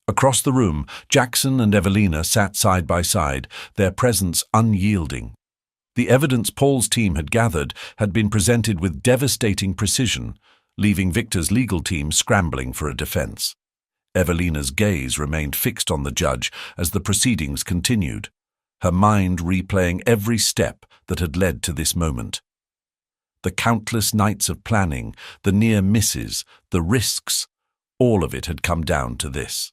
Across the room, Jackson and Evelina sat side by side, their presence unyielding. The evidence Paul's team had gathered had been presented with devastating precision, leaving Victor's legal team scrambling for a defense. Evelina's gaze remained fixed on the judge as the proceedings continued, her mind replaying every step that had led to this moment. The countless nights of planning, the near misses, the risks, all of it had come down to this.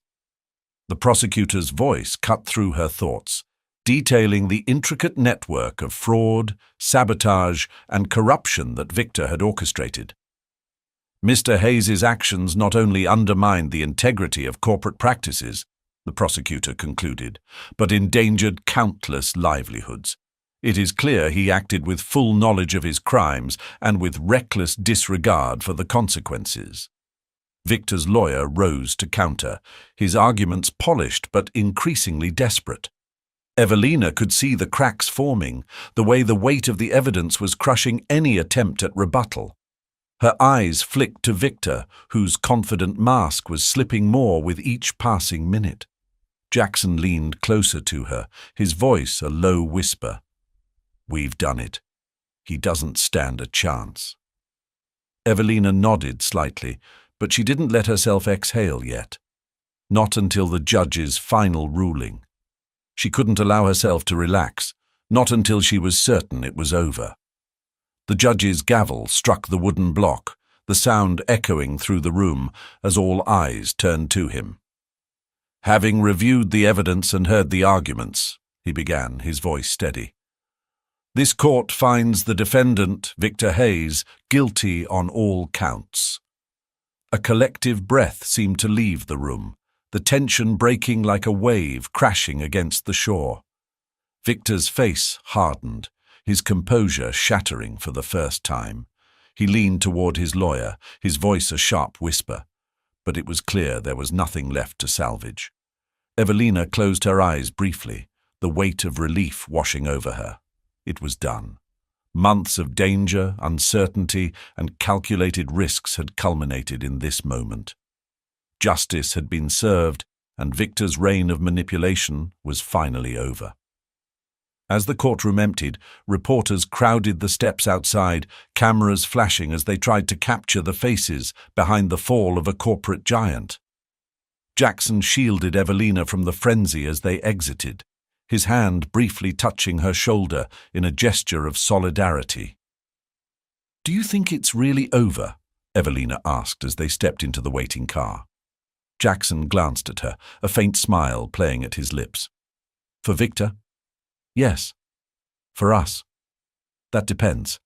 The prosecutor's voice cut through her thoughts, detailing the intricate network of fraud, sabotage, and corruption that Victor had orchestrated. Mr. Hayes's actions not only undermined the integrity of corporate practices, the prosecutor concluded, but endangered countless livelihoods. It is clear he acted with full knowledge of his crimes and with reckless disregard for the consequences. Victor's lawyer rose to counter, his arguments polished but increasingly desperate. Evelina could see the cracks forming, the way the weight of the evidence was crushing any attempt at rebuttal. Her eyes flicked to Victor, whose confident mask was slipping more with each passing minute. Jackson leaned closer to her, his voice a low whisper. "We've done it. He doesn't stand a chance." Evelina nodded slightly, but she didn't let herself exhale yet. Not until the judge's final ruling. She couldn't allow herself to relax, not until she was certain it was over. The judge's gavel struck the wooden block, the sound echoing through the room as all eyes turned to him. "Having reviewed the evidence and heard the arguments," he began, his voice steady, "this court finds the defendant, Victor Hayes, guilty on all counts." A collective breath seemed to leave the room, the tension breaking like a wave crashing against the shore. Victor's face hardened, his composure shattering for the first time. He leaned toward his lawyer, his voice a sharp whisper, but it was clear there was nothing left to salvage. Evelina closed her eyes briefly, the weight of relief washing over her. It was done. Months of danger, uncertainty, and calculated risks had culminated in this moment. Justice had been served, and Victor's reign of manipulation was finally over. As the courtroom emptied, reporters crowded the steps outside, cameras flashing as they tried to capture the faces behind the fall of a corporate giant. Jackson shielded Evelina from the frenzy as they exited, his hand briefly touching her shoulder in a gesture of solidarity. "Do you think it's really over?" Evelina asked as they stepped into the waiting car. Jackson glanced at her, a faint smile playing at his lips. "For Victor? Yes. For us? That depends."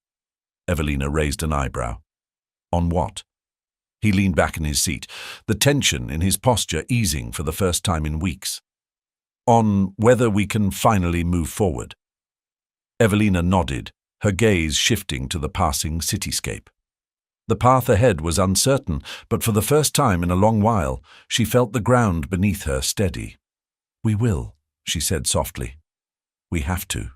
Evelina raised an eyebrow. "On what?" He leaned back in his seat, the tension in his posture easing for the first time in weeks. "On whether we can finally move forward." Evelina nodded, her gaze shifting to the passing cityscape. The path ahead was uncertain, but for the first time in a long while, she felt the ground beneath her steady. "We will," she said softly. "We have to."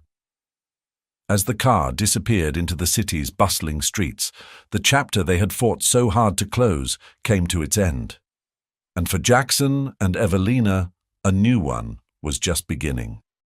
As the car disappeared into the city's bustling streets, the chapter they had fought so hard to close came to its end. And for Jackson and Evelina, a new one was just beginning.